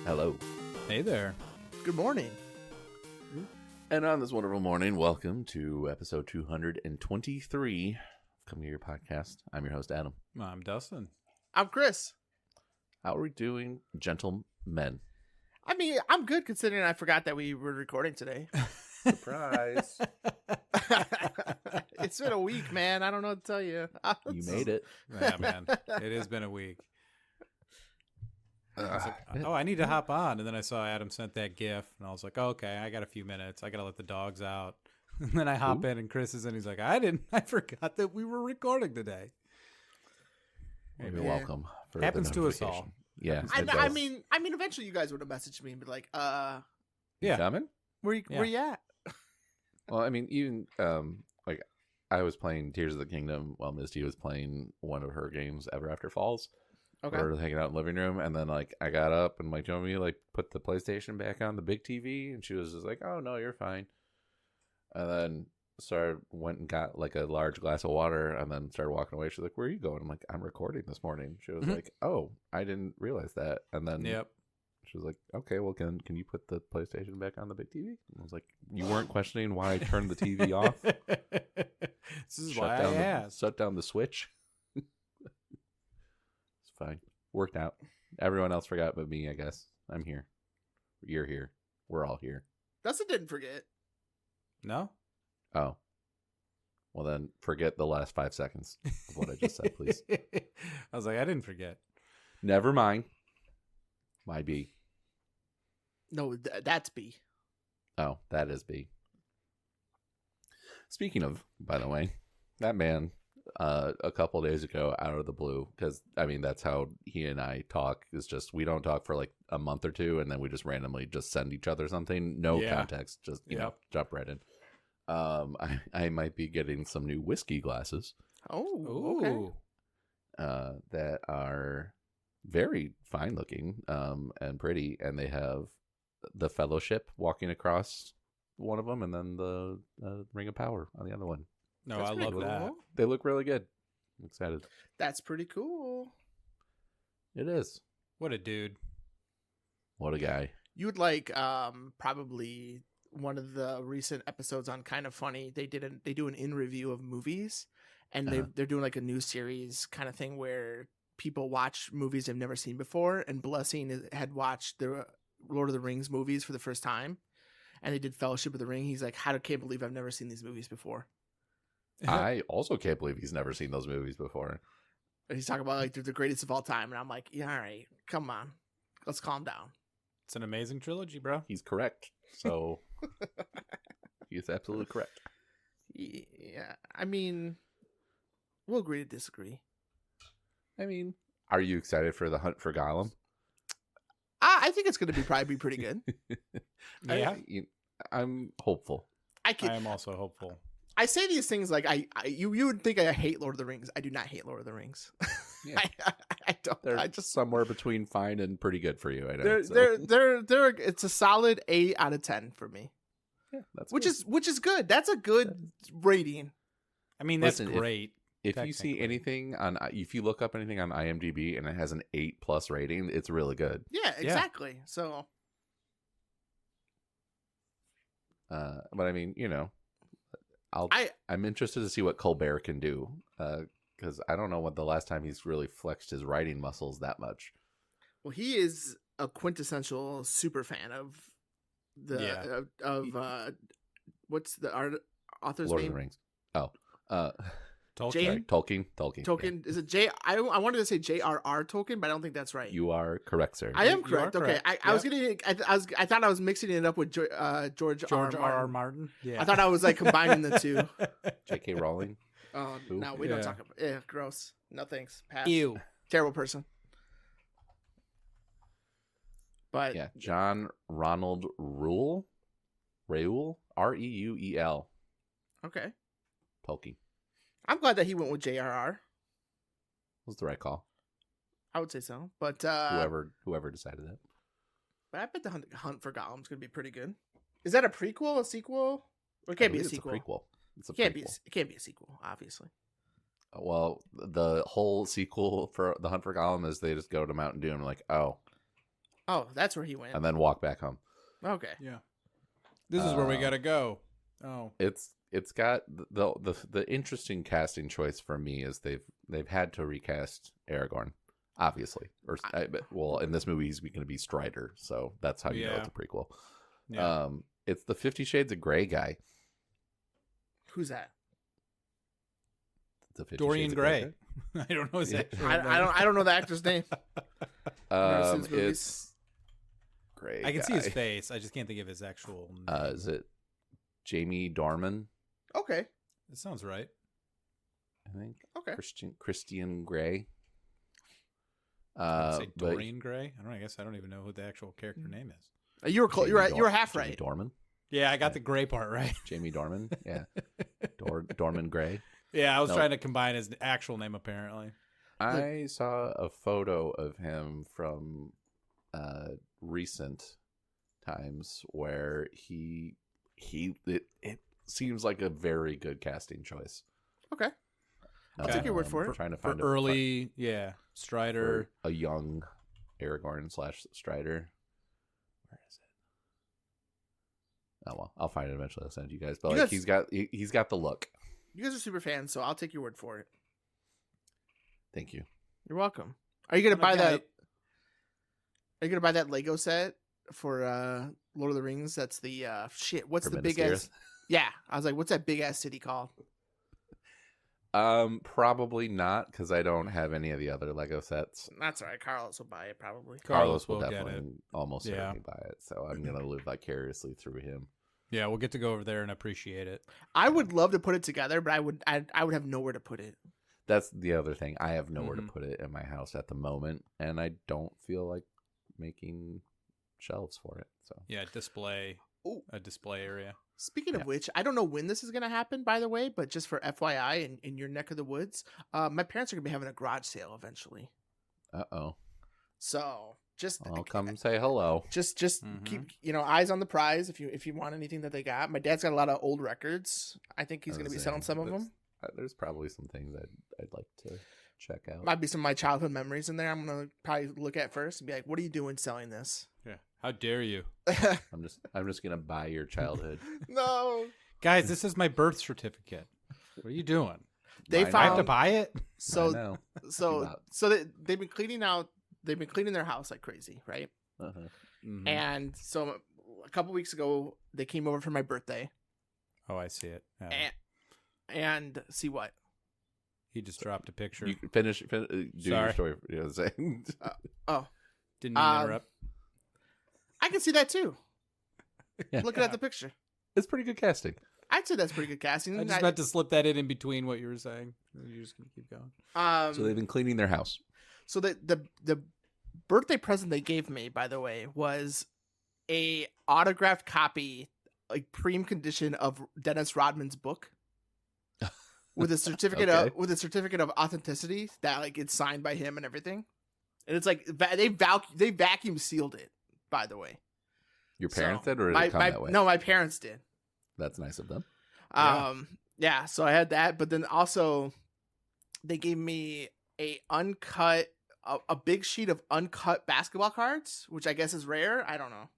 Hello. Hey there. Good morning. And on this wonderful morning, welcome to episode 223 of Come Here Podcast. I'm your host, Adam. I'm Dustin. I'm Chris. How are we doing, gentlemen? I mean, I'm good considering I forgot that we were recording today. Surprise. It's been a week, man. I don't know what to tell you. You made it. Yeah, man. It has been a week. I was like, I need to hop on. And then I saw Adam sent that GIF, and I was like, okay, I got a few minutes. I got to let the dogs out. And then I hop in, and Chris is in. He's like, I forgot that we were recording today. Well, Hey, you're man. welcome. For Happens the to us all. notification. Yeah. I, it I does. mean, eventually you guys would have messaged me and be like, You Yeah. coming? where you at? Well, I mean, even like I was playing Tears of the Kingdom while Misty was playing one of her games, Ever After Falls. Okay. We were hanging out in the living room, and then like I got up and like told me like put the PlayStation back on the big TV, and she was just like, "Oh no, you're fine." And then went and got like a large glass of water, and then started walking away. She's like, "Where are you going?" I'm like, "I'm recording this morning." She was Mhm. like, "Oh, I didn't realize that." And then Yep. she was like, "Okay, well, can you put the PlayStation back on the big TV?" And I was like, "You weren't questioning why I turned the TV off? This is why I down asked. shut down the switch." It's fine. Worked out. Everyone else forgot but me, I guess. I'm here. You're here. We're all here. Dustin didn't forget. No? Oh. Well, then forget the last 5 seconds of what I just said, please. I was like, I didn't forget. Never mind. My B. No, that's B. Oh, that is B. Speaking of, by the way, that man a couple days ago out of the blue, because I mean that's how he and I talk, is just we don't talk for like a month or two, and then we just randomly just send each other something, no Yeah. context, just you know, Yep. jump right in. I might be getting some new whiskey glasses Oh, okay. Ooh. that are very fine looking and pretty, and they have the Fellowship walking across one of them, and then the Ring of Power on the other one. No, That's I pretty love that. cool. They look really good. I'm excited. That's pretty cool. It is. What a dude. What a guy. You would like probably one of the recent episodes on Kind of Funny. They do an in review of movies, and they're doing like a new series kind of thing where people watch movies they've never seen before. And Blessing had watched the Lord of the Rings movies for the first time, and they did Fellowship of the Ring. He's like, can't believe I've never seen these movies before. I also can't believe he's never seen those movies before. And he's talking about like they're the greatest of all time, and I'm like, yeah, all right, come on, let's calm down. It's an amazing trilogy, bro. He's correct. So he's absolutely correct. Yeah, I mean, we'll agree to disagree. I mean, are you excited for the hunt for Gollum? I think it's going to probably be pretty good. Yeah. I'm hopeful. I I am also hopeful. I say these things like you would think I hate Lord of the Rings. I do not hate Lord of the Rings. Yeah. I don't. They're I just somewhere between fine and pretty good for you. I know. they're it's a solid 8 out of 10 for me, yeah, that's which good. is good. That's a good rating. I mean, that's Listen, great. If you see technically. anything if you look up anything on IMDb and it has an 8+ rating, it's really good. Yeah, exactly. So But I mean, I'm interested to see what Colbert can do, because I don't know what the last time he's really flexed his writing muscles that much. well, he is a quintessential super fan of the what's the author's Lord name? of the Rings. Oh, Tolkien. Jane? Tolkien. Tolkien. Is it J? I wanted to say J.R.R. Tolkien, but I don't think that's right. You are correct, sir. I am You are correct. Okay, correct. I was getting. I thought I was mixing it up with George George R. R. Martin. Martin. Yeah. I thought I was like combining the two. J.K. Rowling. Oh Who? no, we don't Yeah. talk about. Yeah, gross. No thanks. Pass. Ew. Terrible person. But Yeah, John Ronald Reuel, Reuel. okay, Tolkien I'm glad that he went with J.R.R. was the right call. I would say so, but Whoever decided that. But I bet the Hunt for Gollum's gonna be pretty good. Is that a prequel, a sequel? Or it can't I be a believe sequel. It's a prequel. It's a It can't be. prequel. It can't be a sequel, obviously. Well, the whole sequel for The Hunt for Gollum is they just go to Mountain Dew and like, oh, Oh, that's where he went. and then walk back home. Okay. Yeah. This is where we gotta go. Oh. It's got the interesting casting choice for me is they've had to recast Aragorn, obviously, well, in this movie he's going to be Strider, so that's how you know it's a prequel. Yeah. It's the 50 Shades of Grey guy. Who's that? The 50 Dorian Shades of Gray. I don't know his Yeah. actual I don't know the actor's name. Never seen his movies. It's Gray. I can see his face. I just can't think of his actual name. Is it Jamie Dornan? Okay. It sounds right. I think. Okay. Christian Grey. I'd say but Dorian Gray. I guess I don't even know who the actual character name is. You were close. You were half Jamie right. Dorman. Yeah, I got the Gray part right. Jamie Dorman. Yeah. Dorman Gray. Yeah, I was No. trying to combine his actual name apparently. I saw a photo of him from recent times where it seems like a very good casting choice. Okay. I'll take your word for it. Trying to For find early, Strider. a young Aragorn / Strider. Where is it? Oh well, I'll find it eventually. I'll send it to you guys. But You like, guys- he's got the look. You guys are super fans, so I'll take your word for it. Thank you. You're welcome. Are you gonna I'm a buy guy- that? Are you gonna buy that Lego set for Lord of the Rings? That's the shit. What's For the big Minas ass? Yeah, I was like, what's that big ass city called? Probably not, because I don't have any of the other Lego sets. That's all right. Carlos will buy it probably. Carlos will get definitely almost Yeah. certainly buy it, so I'm gonna live vicariously through him. Yeah, we'll get to go over there and appreciate it. I would love to put it together, but I would have nowhere to put it. That's the other thing. I have nowhere Mhm. to put it in my house at the moment, and I don't feel like making shelves for it. So Yeah, Ooh. a display area. Speaking of Yeah. which, I don't know when this is going to happen, by the way, but just for FYI, in your neck of the woods, my parents are going to be having a garage sale eventually. oh, So just I'll come say hello. just Mhm. keep eyes on the prize if you want anything that they got. My dad's got a lot of old records. I think he's I going to was be selling some of saying, them. There's probably some things I'd like to check out. Might be some of my childhood memories in there. I'm going to probably look at first and be like, "What are you doing selling this?" Yeah. How dare you? I'm just gonna buy your childhood. No. Guys, this is my birth certificate. What are you doing? They Mine I have to found buy it? I so know. so they've been cleaning out. They've been cleaning their house like crazy, right? Uh-huh. Mhm. And so a couple weeks ago, they came over for my birthday. Oh, I see it. Yeah. And see what? He just dropped a picture. You can finish do your Sorry. story. You know what I'm saying? Oh, Didn't mean to interrupt. I can see that too. Yeah. Looking at the picture, It's pretty good casting. I'd say that's pretty good casting. I just meant to slip that in between what you were saying. You're just gonna keep going. So they've been cleaning their house. So the birthday present they gave me, by the way, was a autographed copy, like prime condition of Dennis Rodman's book, with a certificate Okay. of authenticity that like it's signed by him and everything. And it's like they vacuum sealed it, by the way. Your parents So, did, or did it come that way? No, my parents did. That's nice of them. Yeah, so I had that, but then also they gave me a big sheet of uncut basketball cards, which I guess is rare. I don't know.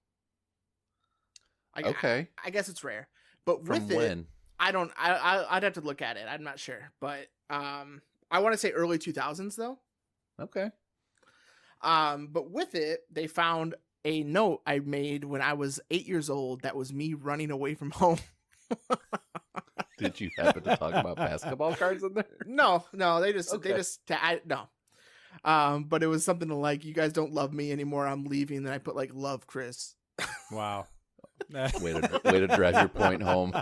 Okay. I guess it's rare. But From with when? it, I'd have to look at it. I'm not sure. But I want to say early 2000s though. Okay. But with it, they found a note I made when I was 8 years old that was me running away from home. Did you happen to talk about basketball cards in there? No, they Okay. no. But it was something like, "You guys don't love me anymore. I'm leaving." Then I put like, "Love, Chris." Wow. Way to drive your point home.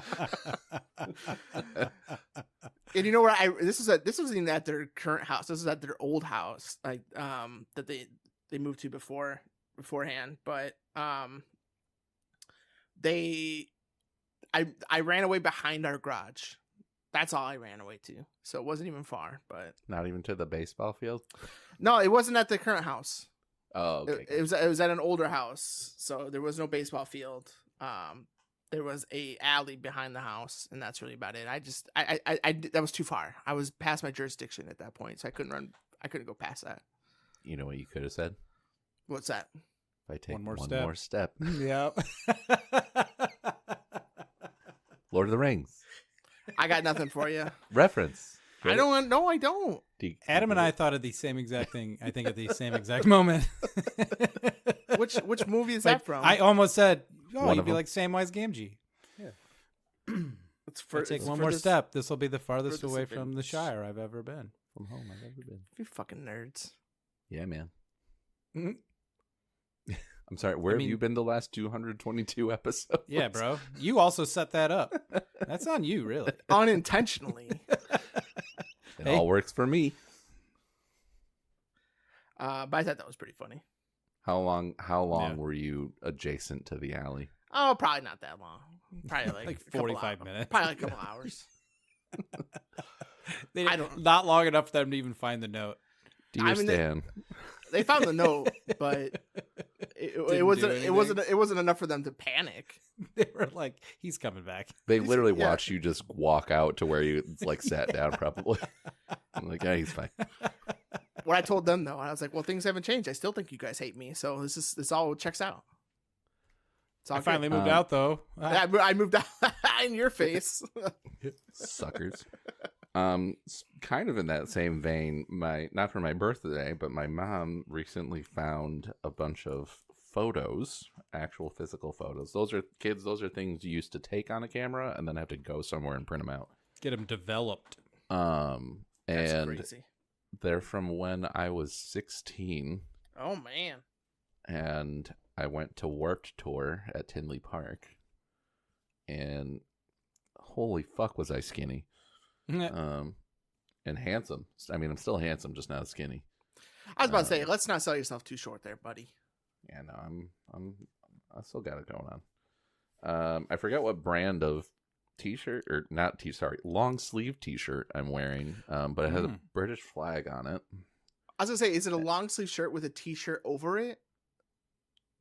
And you know where this was even at their current house. This is at their old house, like that they moved to beforehand. But I ran away behind our garage. That's all I ran away to. So it wasn't even far. But Not even to the baseball field. no, it wasn't at the current house. Oh, okay. It was at an older house, so there was no baseball field. There was a alley behind the house, and that's really about it. I that was too far. I was past my jurisdiction at that point, so I couldn't go past that. You know what you could have said? What's that? If I take One more one step. more step. Yeah. Lord of the Rings. I got nothing for you. Reference. I don't. No, I don't. Adam and I thought of the same exact thing. I think at the same exact moment. Which movie is Like, that from? I almost said, "Oh, One you'd of be them. like Samwise Gamgee." It's for, Take it's one for more this- step. This will be the farthest for this away from the event. Shire I've ever been. From home I've ever been. You fucking nerds. Yeah, man. Mhm. I'm sorry. Where mean- have you been the last 222 episodes? Yeah, bro. You also set that up. That's on you, really. Unintentionally. It Hey. all works for me. But I thought that was pretty funny. How long Yeah. were you adjacent to the alley? Oh, probably not that long. Probably like, Like a couple 45 hours. minutes. Probably like a couple hours. I don't- Not long enough for them to even find the note. Dear I mean, they- Stan. They found the note, but it Didn't wasn't. do It wasn't enough for them to panic. They were like, "He's coming back." They literally yeah. watched you just walk out to where you like sat down probably. I'm like, yeah, he's fine. What I told them though, I was like, "Well, things haven't changed. I still think you guys hate me. So this all checks out." It's all I finally good. moved out, though. I moved out in your face. Suckers. Kind of in that same vein, not for my birthday, but my mom recently found a bunch of photos, actual physical photos. Those are things you used to take on a camera and then have to go somewhere and print them out. Get them developed. That's And crazy. they're from when I was 16, Oh man. and I went to Warped Tour at Tinley Park, and holy fuck was I skinny. And handsome. I mean, I'm still handsome, just not skinny. I was about to say, let's not sell yourself too short there, buddy. Yeah, no, I still got it going on. I forget what brand of t-shirt or not long sleeve t-shirt I'm wearing. But it has a British flag on it. I was gonna say, is it a long sleeve shirt with a t-shirt over it?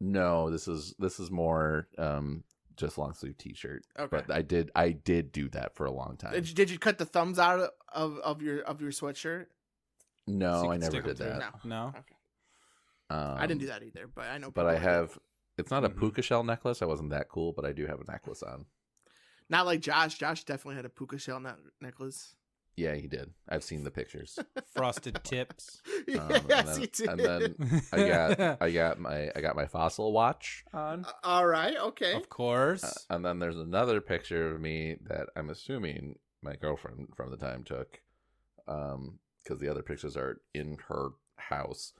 No, this is more just long sleeve t-shirt. Okay. But I did do that for a long time. Did you cut the thumbs out of your sweatshirt? No, So you I can never stick 'em did through. that. No. No. Okay. I didn't do that either, but I know. But people I that have. did. It's not a Mhm. puka shell necklace. I wasn't that cool, but I do have a necklace on. Not like Josh. Josh definitely had a puka shell necklace. Yeah, he did. I've seen the pictures. Frosted tips. Yes, he did. And then I got my fossil watch on. All right. Okay. Of course. And then there's another picture of me that I'm assuming my girlfriend from the time took, because the other pictures are in her house.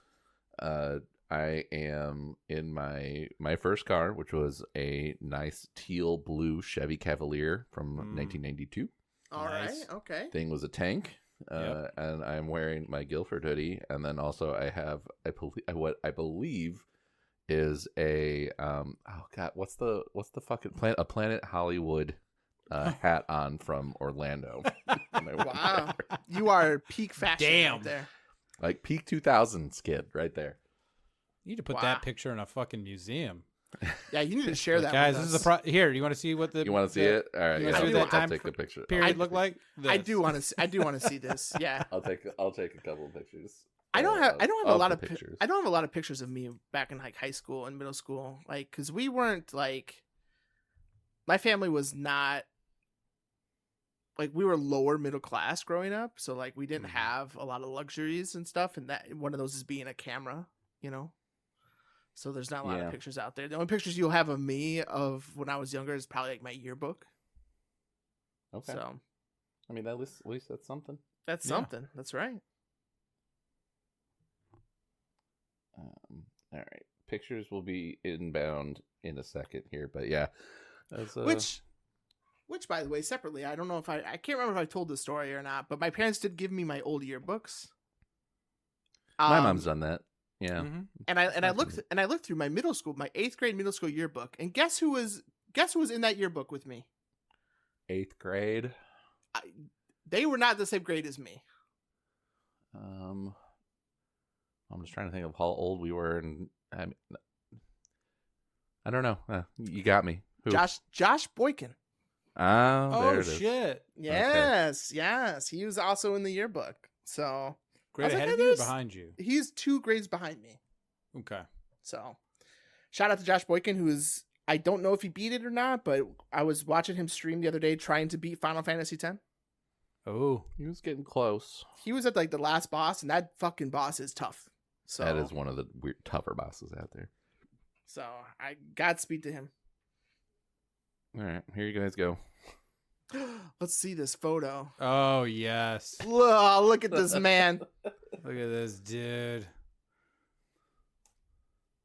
I am in my first car, which was a nice teal blue Chevy Cavalier from 1992. All right. Nice. Okay. Thing was a tank. Yep. And I'm wearing my Guilford hoodie, and then also I have what I believe is a oh god, what's the fucking Planet Hollywood hat on from Orlando. Wow. You are peak fashion. Damn. Right there. Like peak 2000s kid right there. You need to put Wow. that picture in a fucking museum. Yeah, you need to share that. Guys, with this us. is a here. You want to see what the You want to see it? All right, you yeah, wanna see what that I'll time take a picture. period I- look like? I This. do want to. I do want to see this. Yeah. I'll take a couple of pictures. I don't have a lot of pictures. I don't have a lot of pictures of me back in like high school and middle school, like because we weren't like my family was not like we were lower middle class growing up, so like we didn't Mhm. have a lot of luxuries and stuff, and that one of those is being a camera, you know. So there's not a lot Yeah. of pictures out there. The only pictures you'll have of me of when I was younger is probably like my yearbook. Okay. So I mean, at least that's something. that's Yeah. something. That's right. All right. Pictures will be inbound in a second here, but yeah. That's, Which, by the way, separately, I don't know if I can't remember if I told this story or not, but my parents did give me my old yearbooks. my Um, mom's done that. Yeah. Mhm. and I looked through my 8th grade middle school yearbook, and guess who was in that yearbook with me? 8th grade. They were not the same grade as me. I'm just trying to think of how old we were, and I don't know. You got me. Who? Josh Boykin. Oh, there Oh it is. shit! Yes, he was also in the yearbook. So Great was like, ahead "Hey, of you or there's- behind you? he's 2 grades behind me. Okay. So Shout out to Josh Boykin, who is, I don't know if he beat it or not, but I was watching him stream the other day trying to beat Final Fantasy X. Oh, He was getting close. He was at like the last boss, and that fucking boss is tough. So That is one of the weird, tougher bosses out there. So I Godspeed to him. All right, here you guys go. Let's see this photo. oh yes. Whoa, look at this man. Look at this dude.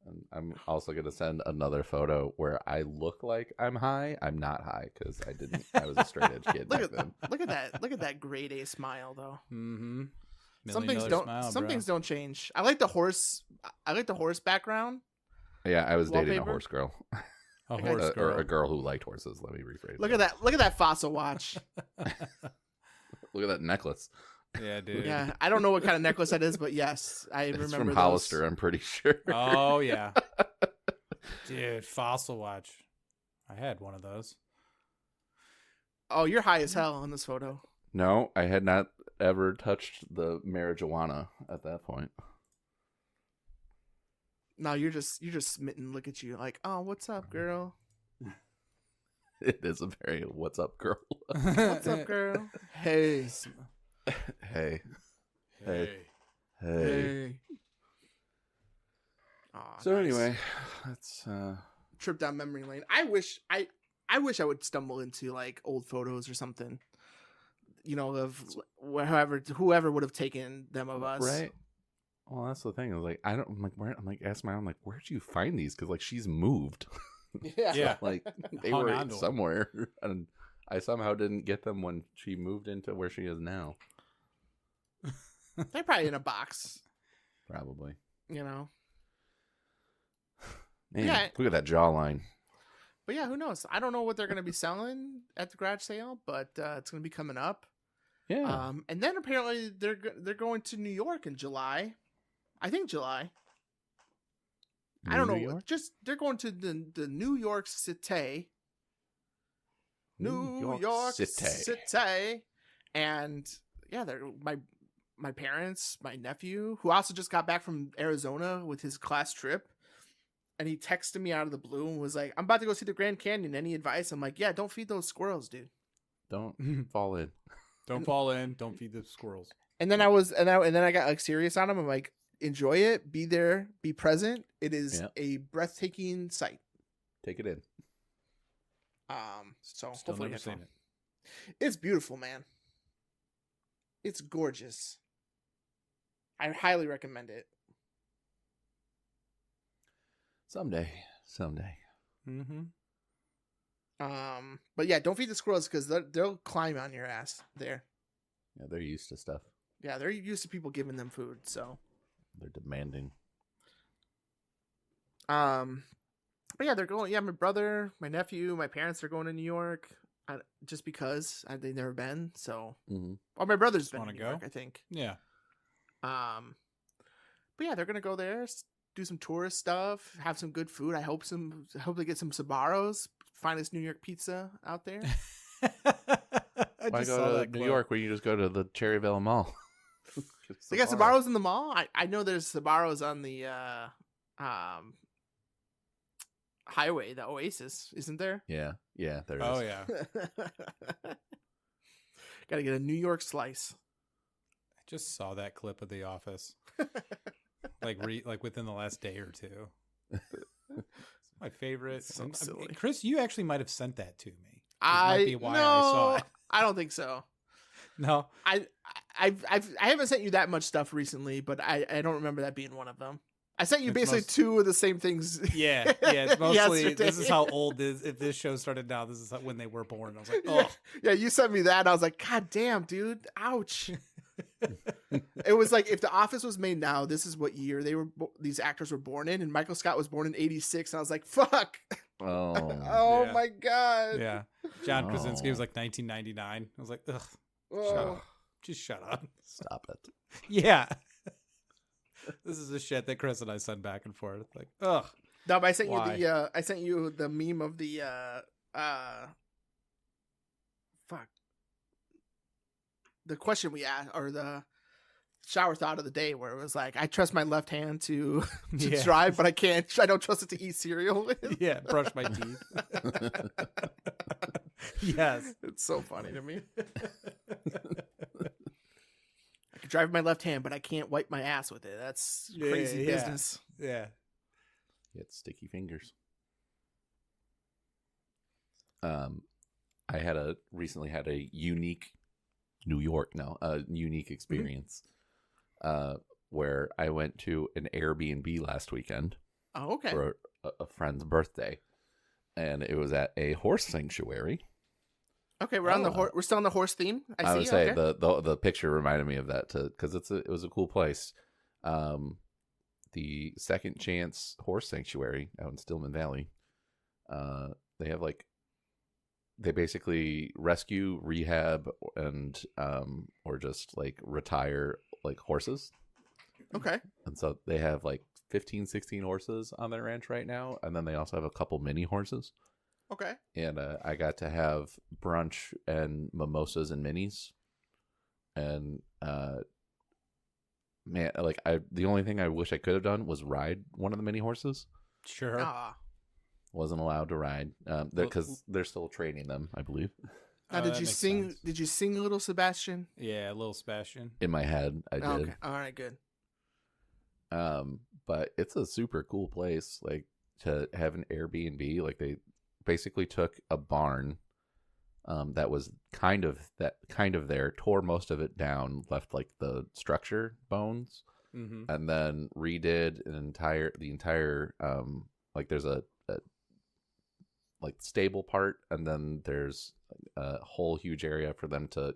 And I'm also gonna send another photo where I look like I'm high. I'm not high because I didn't. I was a straight edge kid Look back at then. Look at that. Look at that grade A smile though. Mm-hmm. Some things don't change. I like the horse. I like the horse background. Yeah, I was dating a Wallpaper? horse girl. A horse girl. Or a girl who liked horses. Let me rephrase. Look at that. Look at that fossil watch. Look at that necklace. Yeah, dude. Yeah, I don't know what kind of necklace that is, but yes, I It's remember from those. Hollister. I'm pretty sure. Oh yeah. Dude, fossil watch. I had one of those. Oh, you're high as hell on this photo. No, I had not ever touched the marijuana at that point. No, you're just smitten. Look at you, like, oh, what's up, girl? It is a very "What's up, girl?" What's up, girl? Hey, Hey, Hey. hey. Aw, So nice. anyway, that's Trip down memory lane. I wish I would stumble into like old photos or something. You know, of whoever would have taken them of us. right. Well, that's the thing. I was like, I don't. I'm like, where? I'm like, ask my mom, like, where'd you find these? Because like, she's moved. Yeah. Yeah. Like they Hung were onto 'em. somewhere, and I somehow didn't get them when she moved into where she is now. They're probably in a box. Probably. You know. Man, Yeah. look at that jawline. But yeah, who knows? I don't know what they're going to be selling at the garage sale, but it's going to be coming up. Yeah. And then apparently they're going to New York in July. I think July. I don't know. New York? Just they're going to the New York City. New York City. And yeah, they're my parents, my nephew, who also just got back from Arizona with his class trip. And he texted me out of the blue and was like, I'm about to go see the Grand Canyon. Any advice? I'm like, yeah, don't feed those squirrels, dude. Don't fall in. Don't fall in. Don't feed the squirrels. And then I got like serious on him. I'm like, enjoy it, be there, be present. It is Yeah. a breathtaking sight. Take it in. So Still hopefully never have seen fun. it. It's beautiful, man. It's gorgeous. I highly recommend it. Someday. Mm-hmm. But yeah, don't feed the squirrels because they'll climb on your ass there. Yeah, they're used to stuff. Yeah, they're used to people giving them food. So, They're demanding. but yeah, they're going. Yeah, my brother, my nephew, my parents are going to New York. Just because they've never been. So, Mm-hmm. or my brother's been to Wanna New go? York, I think. Yeah. But yeah, they're gonna go there, do some tourist stuff, have some good food. I hope they get some Sbarro's, finest New York pizza out there. I Why just saw go to that New clip. York when you just go to the Cherryville Mall? They got Sbarro's in the mall. I know there's Sbarro's on the highway, the Oasis, isn't there? Yeah, there is. Oh yeah. Gotta get a New York slice. I just saw that clip of The Office. like within the last day or two. It's my favorite. So And, silly. Chris, you actually might have sent that to me. I might be why I saw it. I don't think so. No. I haven't sent you that much stuff recently, but I don't remember that being one of them. I sent you It's basically two of the same things. Yeah. It's mostly Yesterday. this is how old this. If this show started now, this is when they were born. I was like, oh. Yeah, you sent me that. And I was like, God damn, dude, ouch. It was like if The Office was made now, this is what year these actors were born in, and Michael Scott was born in '86, and I was like, fuck. Oh, Oh Yeah. my god. Yeah. John Oh. Krasinski was like 1999. I was like, ugh, Oh. just shut up. stop it. Yeah. This is the shit that Chris and I send back and forth. Like, ugh. No, but I sent Why? you I sent you the meme of the fuck. The question we asked, or the shower thought of the day where it was like, I trust my left hand to Yeah. drive, but I don't trust it to eat cereal with. Yeah, brush my teeth. Yes. It's so funny to me. I can drive with my left hand, but I can't wipe my ass with it. That's crazy Yeah. business. Yeah. Get sticky fingers. I recently had a unique experience where I went to an Airbnb last weekend Oh, okay. for a friend's birthday, and it was at a horse sanctuary. Okay, we're on the Oh. we're still on the horse theme. I see. would say Okay. the picture reminded me of that because it was a cool place. The Second Chance Horse Sanctuary out in Stillman Valley. They have they basically rescue, rehab, and or just retire horses. Okay. And so they have 15, 16 horses on their ranch right now, and then they also have a couple mini horses. Okay. And I got to have brunch and mimosas and minis. And man, the only thing I wish I could have done was ride one of the mini horses. Sure. Ah. Wasn't allowed to ride because they're still training them, I believe. Now, that did you makes sing? sense. Did you sing Little Sebastian? Yeah, little Sebastian. In my head, I did. Okay. All right. Good. But it's a super cool place, to have an Airbnb. They basically took a barn that was kind of there, tore most of it down, left the structure bones, Mm-hmm. and then redid the entire there's a stable part, and then there's a whole huge area for them to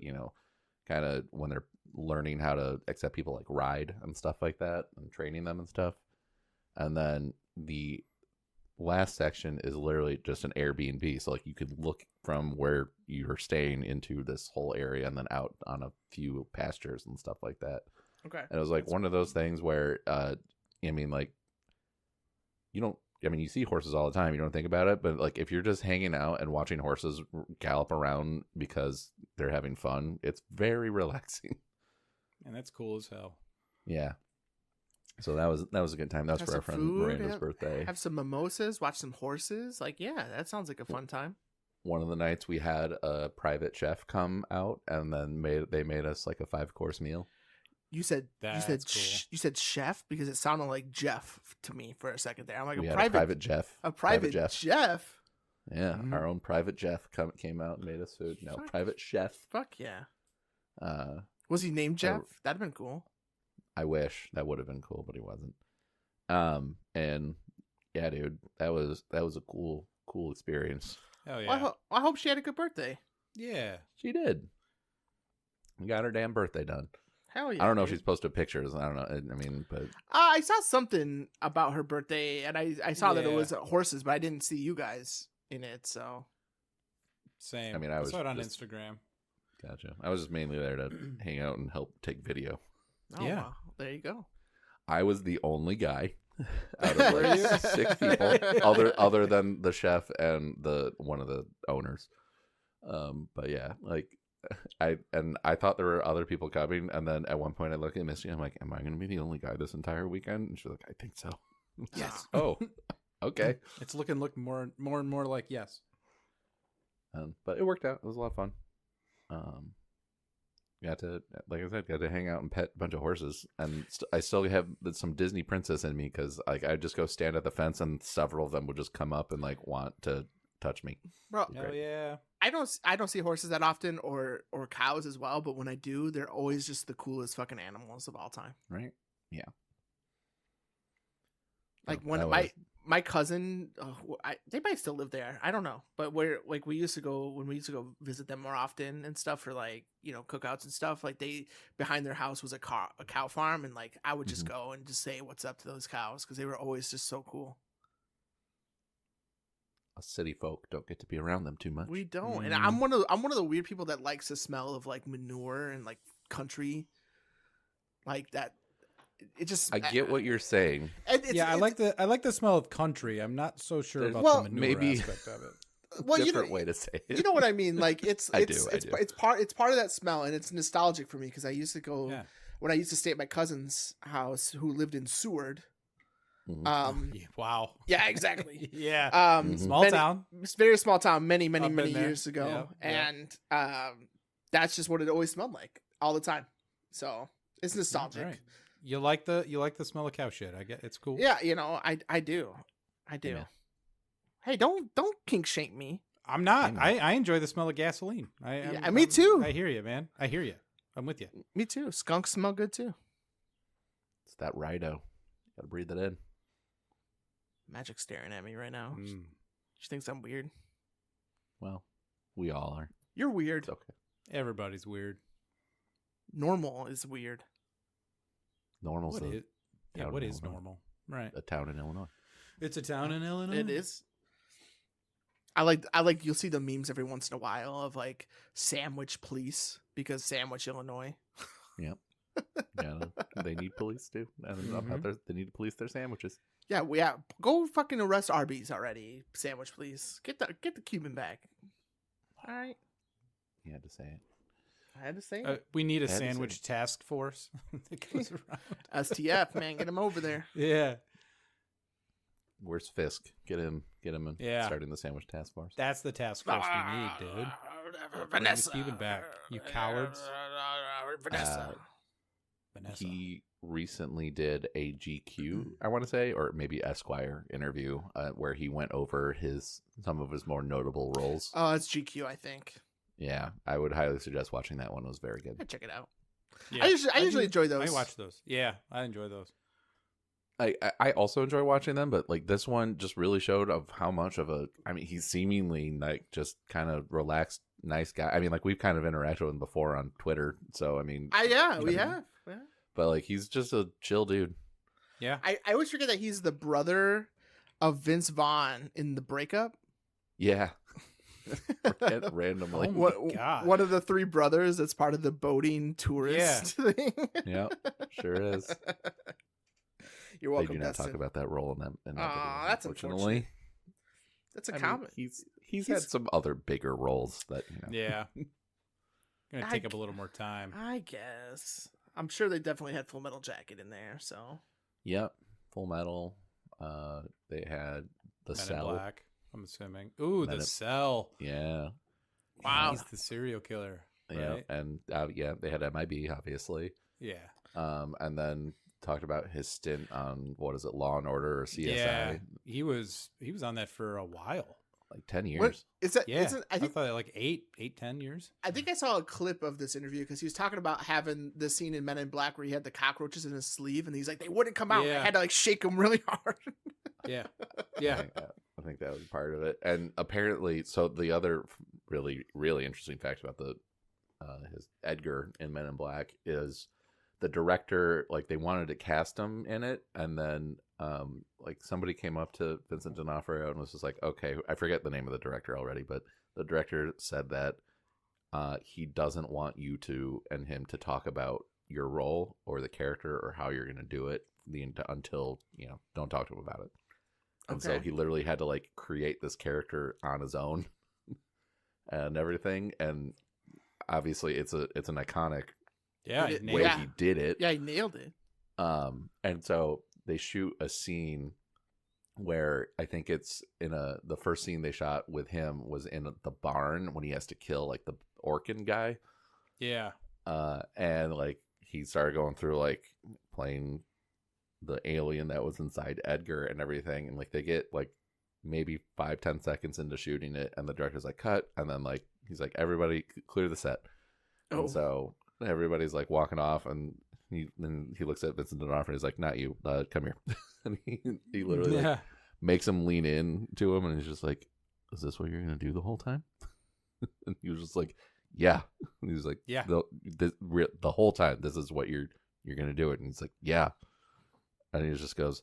kind of when they're learning how to accept people ride and stuff like that and training them and stuff. And then the last section is literally just an Airbnb, so you could look from where you're staying into this whole area and then out on a few pastures and stuff like that. Okay. And it was one of those things where you see horses all the time, you don't think about it, but if you're just hanging out and watching horses gallop around because they're having fun, it's very relaxing. And that's cool as hell. Yeah. So that was a good time. That was Have for our some friend food, Miranda's birthday. Have some mimosas. Watch some horses. Yeah, that sounds like a fun time. One of the nights we had a private chef come out, and then they made us a 5-course meal. You said That's cool. you said chef because it sounded like Jeff to me for a second there. I'm like We a had private chef. a private Jeff. Jeff. Yeah, Mhm. our own private chef came out and made us food. No, Fuck. private chef. Fuck yeah. Uh, Was he named Jeff? That'd have been cool. I wish that would have been cool, but he wasn't. And yeah, dude, that was a cool experience. Hell yeah. Well, I hope she had a good birthday. Yeah. She did. We got her damn birthday done. Hell yeah. I don't know if dude. she's posted pictures. I don't know. I mean, but I saw something about her birthday, and I saw that it Yeah. was horses, but I didn't see you guys in it. So Same. I mean, I was saw it on just- Instagram. gotcha. I was just mainly there to hang out and help take video. oh, Yeah. wow. There you go. I was the only guy out Were of you? 6 people, other than the chef and one of the owners. But yeah, I thought there were other people coming, and then at one point I look at Misty, I'm like, "Am I going to be the only guy this entire weekend?" And she's like, "I think so." Yes. Oh, okay. It's looking more and more like yes. But it worked out. It was a lot of fun. Got to, like I said, hang out and pet a bunch of horses, and I still have some Disney princess in me because I just go stand at the fence, and several of them would just come up and want to touch me. Bro, Great. Hell yeah. I don't see horses that often or cows as well, but when I do, they're always just the coolest fucking animals of all time. Right? Yeah. Like So when that was- my cousin, they might still live there. I don't know, but we used to go visit them more often and stuff for cookouts and stuff. Behind their house was a cow farm, and I would just go and just say what's up to those cows because they were always just so cool. us city folk don't get to be around them too much. We don't, and Mm. I'm one of the weird people that likes the smell of manure and country, like that. It just I get what you're saying. I like the smell of country. I'm not so sure There's- about Well, the manure maybe- aspect of it. well, Different way to say it. You know what I mean? Like it's I it's do, it's, I do. it's part of that smell, and it's nostalgic for me because I used to go. Yeah. when I used to stay at my cousin's house, who lived in Seward. Mhm. Yeah, wow. Yeah, exactly. Yeah. Mhm. Small town. It's a very small town, many I've been there. years ago, Yeah. and that's just what it always smelled like all the time. So it's nostalgic. Right. You like the smell of cow shit. I get it's cool. Yeah, I do. Amen. Hey, don't kink shame me. I'm not. Amen. I enjoy the smell of gasoline. Me too. I hear you, man. I hear you. I'm with you. Me too. Skunks smell good too. It's that Rido. Gotta breathe it in. Magic staring at me right now. Mm. She thinks I'm weird. Well, we all are. You're weird. It's okay. Everybody's weird. Normal is weird. Normal's What a, is? Yeah. town What in is Illinois. normal? Right. a town in Illinois. It's a town in Illinois. It is. I like you'll see the memes every once in a while of like Sandwich Police because Sandwich, Illinois. Yeah, they need police too. And up Mhm. out there, they need to police their sandwiches. Yeah, go fucking arrest Arby's already. Sandwich Police. Get the Cuban back. All right. You had to say it. I had to say it. We need a That is sandwich task force that goes around. STF, man, get him over there. Yeah. Where's Fisk? Get him in. Yeah. Starting the sandwich task force. That's the task force we need, dude. Vanessa. Cuban back, you cowards. Vanessa. Vanessa. He recently did a GQ, I want to say, or maybe Esquire interview, where he went over some of his more notable roles. Oh, it's GQ, I think. Yeah, I would highly suggest watching that one. It was very good. I'd check it out. Yeah. I usually enjoy those. I watch those. Yeah, I enjoy those. I also enjoy watching them, but like this one just really showed of how much of he's seemingly like just kind of relaxed, nice guy. I mean, like we've kind of interacted with him before on Twitter, so I mean, We Yeah. have. Yeah. but like he's just a chill dude. Yeah. I always forget that he's the brother of Vince Vaughn in The Breakup. Yeah, randomly. Oh my What God. one of the three brothers that's part of the boating tourist thing. Yeah, sure is. You're They welcome. do not talk Dustin. about that role in that. Aw, video, that's unfortunately. unfortunate. That's a I mean, comment. he's had some other bigger roles that Yeah. Gonna I take up a little more time. I guess. I'm sure they definitely had Full Metal Jacket in there. So Yep, Full Metal. They had the Men in Cell. Black, I'm assuming. Ooh, Men the in- Cell. Yeah, Wow. He's the serial killer. yeah, Right? and they had MIB obviously. Yeah. And then talked about his stint on what is it, Law and Order or CSI, Yeah. He was on that for a while. like 10 years. what is that? Yeah. Isn't, I think thought like 10 years. I think I saw a clip of this interview because he was talking about having the scene in Men in Black where he had the cockroaches in his sleeve and he's like, they wouldn't come out. Yeah. I had to like shake them really hard. Yeah. I Yeah. think that was part of it. And apparently, so the other really, really interesting fact about his Edgar in Men in Black is the director, like they wanted to cast him in it, and then like somebody came up to Vincent D'Onofrio and was just like, okay, I forget the name of the director already, but the director said that he doesn't want you and him to talk about your role or the character or how you're going to do it until don't talk to him about it. And so Okay. he literally had to like create this character on his own and everything. And obviously it's an iconic Yeah. Did it- he nailed way it. Yeah. he did it. Yeah, he nailed it. And so they shoot a scene where I think it's the first scene they shot with him was in the barn when he has to kill like the Orkin guy. Yeah. And like he started going through like playing the alien that was inside Edgar and everything, and like they get like maybe 5-10 seconds into shooting it, and the director's like cut, and then like he's like, everybody clear the set. Oh. And so everybody's like walking off, and he looks at Vincent D'Onofrio and he's like, not you, come here. And he literally like, Yeah. makes him lean in to him, and he's just like, is this what you're gonna do the whole time? And he was just like, yeah. And he was like, Yeah. the whole time this is what you're gonna do it. And he's like, yeah. And he just goes,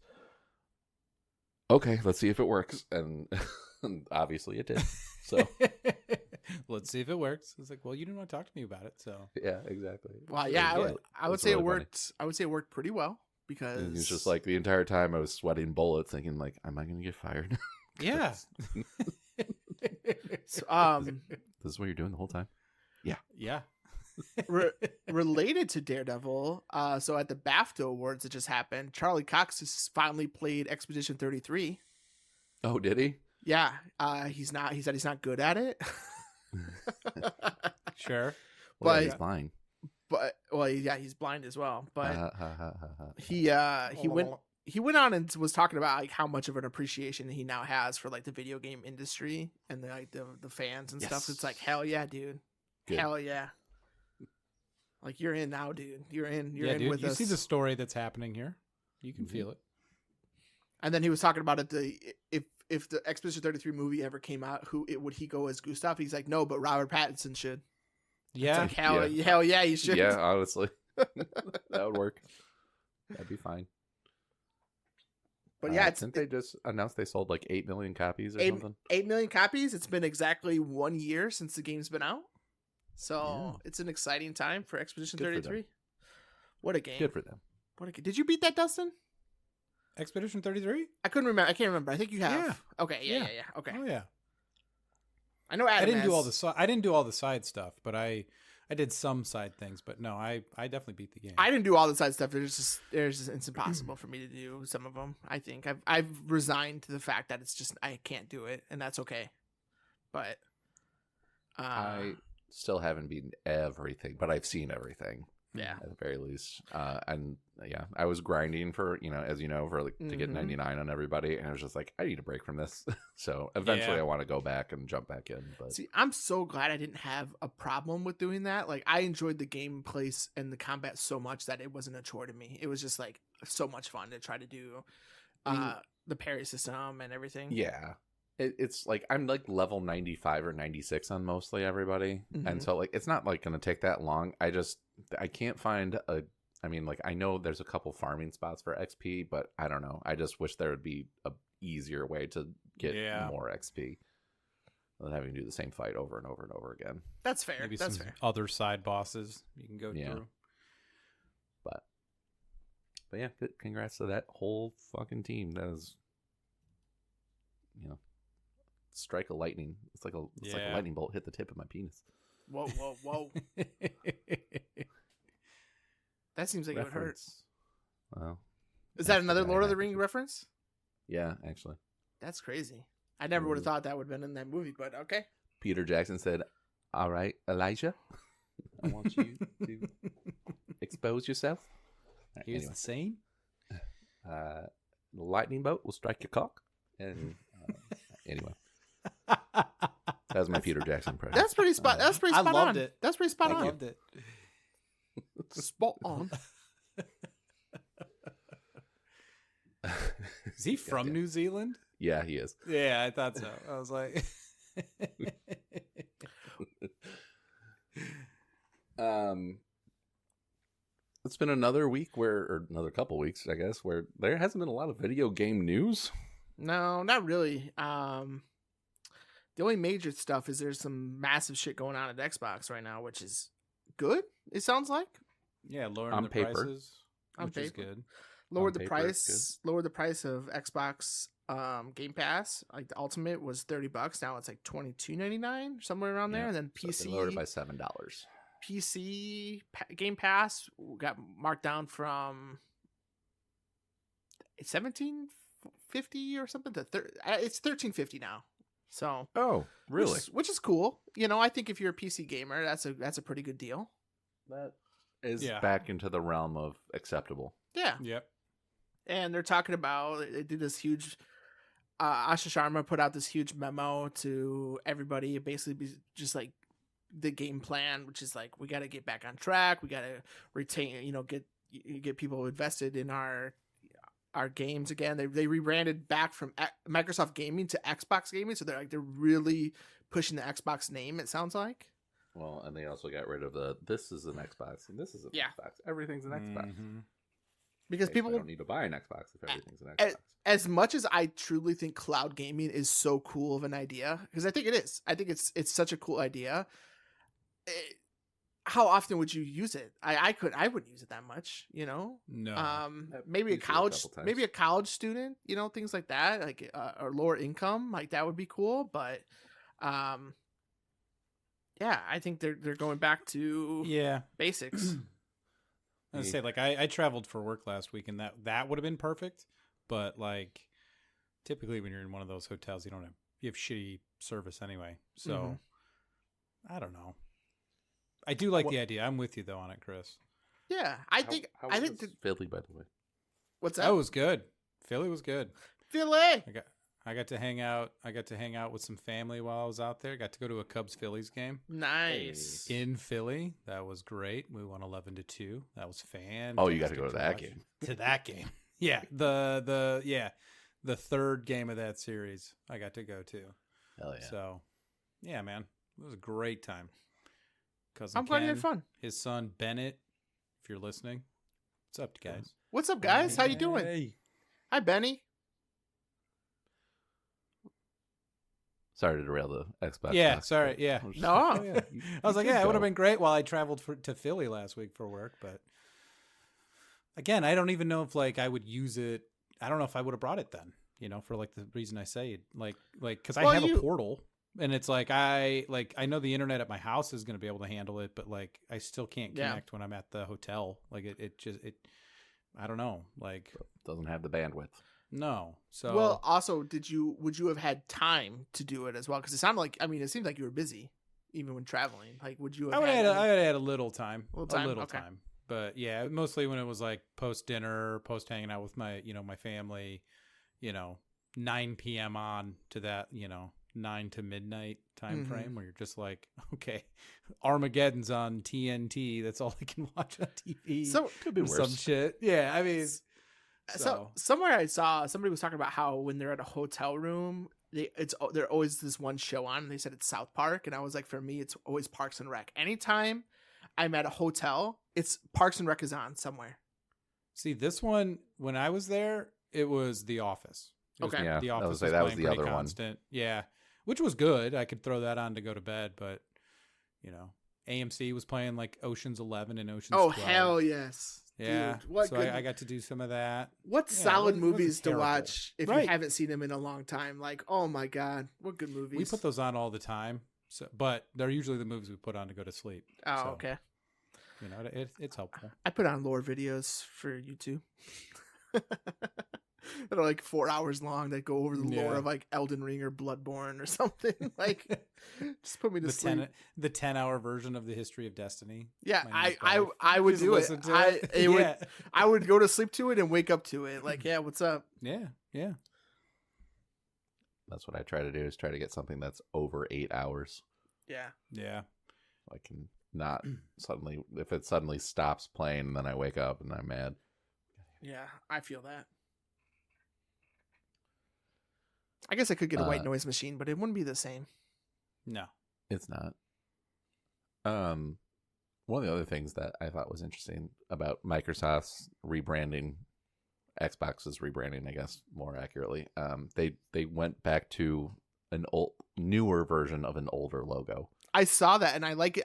okay, let's see if it works. And obviously it did. So Let's see if it works. It's like, well, you didn't want to talk to me about it, so Uh, yeah, exactly. Well, yeah, I would it's say really it funny. worked. I would say it worked pretty well because And he's just like, the entire time I was sweating bullets, thinking like, am I gonna get fired? yeah. So, This is what you're doing the whole time. Yeah. Related to Daredevil, so at the BAFTA Awards that just happened, Charlie Cox has finally played Expedition 33. Oh, did he? Yeah, he said he's not good at it. Sure. Well, But- he's blind. But well, yeah, he's blind as well. But Ha, ha, ha, ha, ha. he went on and was talking about like how much of an appreciation he now has for like the video game industry and the fans and stuff. Yes. It's like, hell yeah, dude. Good. Hell yeah. Like you're in now, dude. You're in Dude, with you us. see the story that's happening here. You can Mhm. feel it. And then he was talking about it. If the Expedition 33 movie ever came out, would he go as Gustav? He's like, no, but Robert Pattinson should. Yeah. It's like hell yeah, he should. Yeah, honestly, that would work. That'd be fine. But yeah, didn't they just announce they sold like 8 million copies or 8, something? 8 million copies. It's been exactly 1 year since the game's been out. So Yeah. it's an exciting time for Expedition Good for them. 33. What a game. Good for them. Did you beat that, Dustin? Expedition 33? I couldn't remember. I can't remember. I think you have. Yeah. Okay. Yeah. Yeah. Okay. Oh yeah. I know Adam I didn't do all has- the I didn't do all the side stuff, but I did some side things, but no, I definitely beat the game. I didn't do all the side stuff. It's impossible for me to do some of them. I think I've resigned to the fact that it's just I can't do it, and that's okay. But I still haven't beaten everything, but I've seen everything yeah, at the very least. And yeah, I was grinding for, as you know, for like to get Mhm. 99 on everybody, and I was just like, I need a break from this. So eventually, Yeah. I want to go back and jump back in. But see, I'm so glad I didn't have a problem with doing that. Like I enjoyed the gameplay and the combat so much that it wasn't a chore to me. It was just like so much fun to try to do the parry system and everything. yeah, it's like I'm like level 95 or 96 on mostly everybody, Mhm. and so like it's not like gonna take that long. I can't find a. I mean, like I know there's a couple farming spots for XP, but I don't know. I just wish there would be a easier way to get Yeah. more XP than having to do the same fight over and over and over again. That's fair. Maybe That's some fair. other side bosses you can go Yeah. through. But yeah, good. Congrats to that whole fucking team. That is, strike a lightning. It's like a Yeah. lightning bolt hit the tip of my penis. Whoa, whoa, whoa. That seems like it would hurt. Reference. Well, Is That's that the another guy Lord of the back Ring to- reference? yeah, actually. That's crazy. I never would have Mhm. thought that would have been in that movie, but okay. Peter Jackson said, "All right, Elijah, I want you to expose yourself." All right, Here's anyway, the same. the lightning bolt will strike your cock. And anyway, that was my Peter Jackson impression. That's pretty spot. That's pretty I spot loved on. it. That's pretty spot I on. loved it. Spot on. Is he from Goddamn. New Zealand? Yeah, he is. Yeah, I thought so. I was like, It's been another week or another couple weeks, I guess, where there hasn't been a lot of video game news. No, not really. The only major stuff is there's some massive shit going on at Xbox right now, which is good. It sounds like yeah, lowering On the paper. prices, On which is paper. good. lowered the paper, it's price. Lowered the price of Xbox Game Pass. Like the Ultimate was $30. Now it's like $22.99, somewhere around there. Yeah, And then So they lowered it by PC $7. Game Pass got marked down from $17.50 or something to it's $13.50 now. So Oh, really? which is cool. I think if you're a PC gamer, that's a pretty good deal. That is Yeah. back into the realm of acceptable. Yeah. Yep. And they're talking about they did this huge Asha Sharma put out this huge memo to everybody. It basically be just like the game plan, which is like we got to get back on track. We got to retain, get people invested in our games again. They rebranded back from Microsoft Gaming to Xbox Gaming, so they're really pushing the Xbox name. It sounds like. Well, and they also got rid of this is an Xbox and this is an Yeah. Xbox. Everything's an Xbox. Mhm. Because Okay, so people I don't need to buy an Xbox if everything's an Xbox. as much as I truly think cloud gaming is so cool of an idea, because I think it is. I think it's such a cool idea. How often would you use it? I wouldn't use it that much, No. maybe a used it a college couple times. maybe a college student, things like that, like or lower income, like that would be cool, but Yeah, I think they're going back to Yeah. basics. I was say, like, I traveled for work last week, and that would have been perfect. But like, typically when you're in one of those hotels, you have shitty service anyway. So I don't know. I do like the idea. I'm with you though on it, Chris. Yeah, I think Philly, by the way. What's that? That was good. Philly was good. Philly. I got to hang out. I got to hang out with some family while I was out there. Got to go to a Cubs Phillies game. Nice. In Philly. That was great. We won 11-2. That was fantastic. Oh, you got to go to that game. To that game. Yeah. The third game of that series I got to go to. Hell yeah. So, yeah, man. It was a great time. I'm glad you had fun. His son Bennett, if you're listening. What's up, guys? What's up, guys? How you doing? Hey. Hi, Benny. Sorry to derail the Xbox. Yeah, talk, sorry. but Yeah. No. Oh, yeah. I was like, yeah, it would have been great while I traveled to Philly last week for work. But again, I don't even know if like I would use it. I don't know if I would have brought it then, for like the reason I say it, like, cause I have a portal and it's like, I know the internet at my house is going to be able to handle it, but like, I still can't connect when I'm at the hotel. Like it just, I don't know. Like doesn't have the bandwidth. No. So well, also, would you have had time to do it as well? Because it sounded like, it seemed like you were busy, even when traveling. Like, would you have? I would have had a little time, a little okay. time. But yeah, mostly when it was like post dinner, post hanging out with my, my family, 9 p.m. on to that, 9 to midnight time frame where you're just like, okay, Armageddon's on TNT. That's all I can watch on TV. So could be worse. Some shit. Yeah, I mean. So somewhere I saw somebody was talking about how when they're at a hotel room, they're always this one show on. And they said it's South Park, and I was like, for me, it's always Parks and Rec. Anytime I'm at a hotel, it's Parks and Rec is on somewhere. See, this one when I was there, it was The Office. Okay, yeah, The Office that was the other constant. Yeah, which was good. I could throw that on to go to bed, but AMC was playing like Ocean's 11 and Ocean's 12. Hell yes. Yeah, dude, so I got to do some of that. What solid movies to terrible. Watch if you haven't seen them in a long time. Like, oh my god, what good movies. We put those on all the time, but they're usually the movies we put on to go to sleep. Oh, so, okay. It's helpful. I put on lore videos for YouTube. That are like 4 hours long that go over the lore of like Elden Ring or Bloodborne or something. Like, just put me to sleep. The 10-hour version of the History of Destiny. Yeah, I would do it. I would go to sleep to it and wake up to it. Like, yeah, what's up? Yeah. That's what I try to do, is try to get something that's over 8 hours. Yeah. I can not suddenly, if it suddenly stops playing, then I wake up and I'm mad. Yeah, I feel that. I guess I could get a white noise machine, but it wouldn't be the same. No, it's not. One of the other things that I thought was interesting about Microsoft's rebranding, Xbox's rebranding, I guess more accurately, they went back to an newer version of an older logo. I saw that and I like it.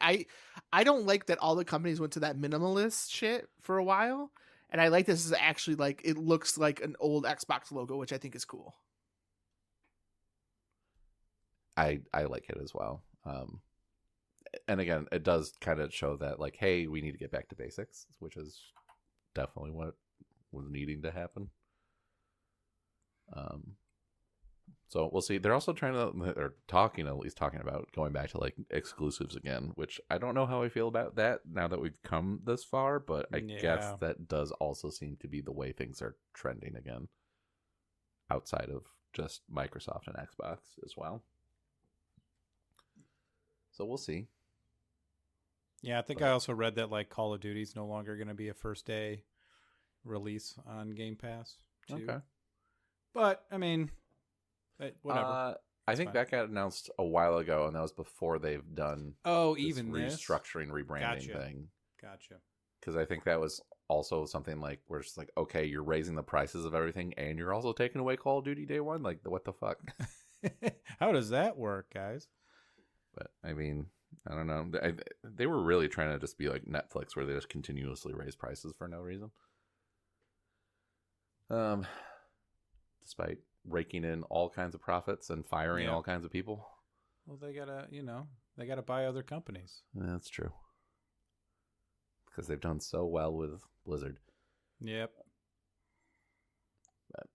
I don't like that all the companies went to that minimalist shit for a while, and I like this is actually like it looks like an old Xbox logo, which I think is cool. I like it as well. And again, it does kind of show that, like, hey, we need to get back to basics, which is definitely what was needing to happen. So we'll see. They're also talking about going back to like exclusives again, which I don't know how I feel about that now that we've come this far, but I guess that does also seem to be the way things are trending again, outside of just Microsoft and Xbox as well. So we'll see. Yeah, I think I also read that like Call of Duty is no longer going to be a first day release on Game Pass too. Okay. But I mean, whatever. I think that got announced a while ago, and that was before they've done even restructuring, rebranding thing. Gotcha. Because I think that was also something like where it's like, okay, you're raising the prices of everything, and you're also taking away Call of Duty Day One. Like, what the fuck? How does that work, guys? But I mean, I don't know. They were really trying to just be like Netflix, where they just continuously raise prices for no reason. Despite raking in all kinds of profits and firing all kinds of people. Well, they gotta, They got to buy other companies. That's true. Because they've done so well with Blizzard. Yep. But...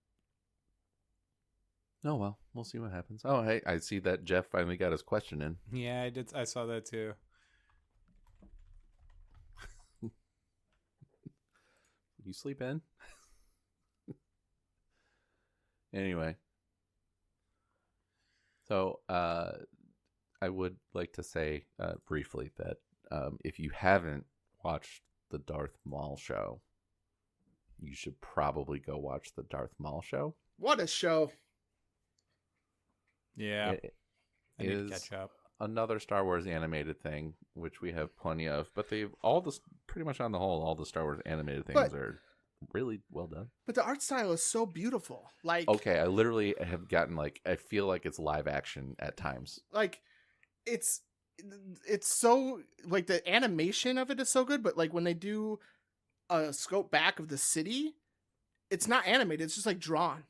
Oh, well. We'll see what happens. Oh, hey, I see that Jeff finally got his question in. Yeah, I did. I saw that too. You sleep in? Anyway. So, I would like to say briefly that if you haven't watched the Darth Maul show, you should probably go watch the Darth Maul show. What a show. Yeah. I need to catch up. Another Star Wars animated thing, which we have plenty of, but pretty much on the whole, all the Star Wars animated things are really well done. But the art style is so beautiful. Like, okay, I literally have gotten I feel like it's live action at times. Like, it's so, like, the animation of it is so good, but like when they do a scope back of the city, it's not animated, it's just like drawn.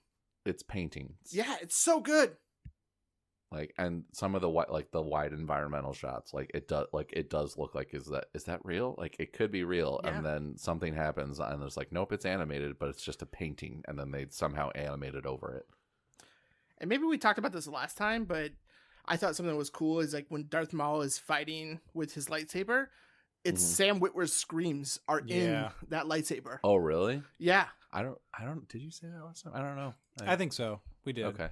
It's painting. Yeah, it's so good. Like, and some of the wide environmental shots, it does look like, is that real? Like, it could be real. Yeah. And then something happens and there's like, nope, it's animated, but it's just a painting. And then they somehow animated over it. And maybe we talked about this last time, but I thought something that was cool is like when Darth Maul is fighting with his lightsaber, it's Sam Witwer's screams are in that lightsaber. Oh, really? Yeah. I don't, did you say that last time? I don't know. I think so. We did. Okay.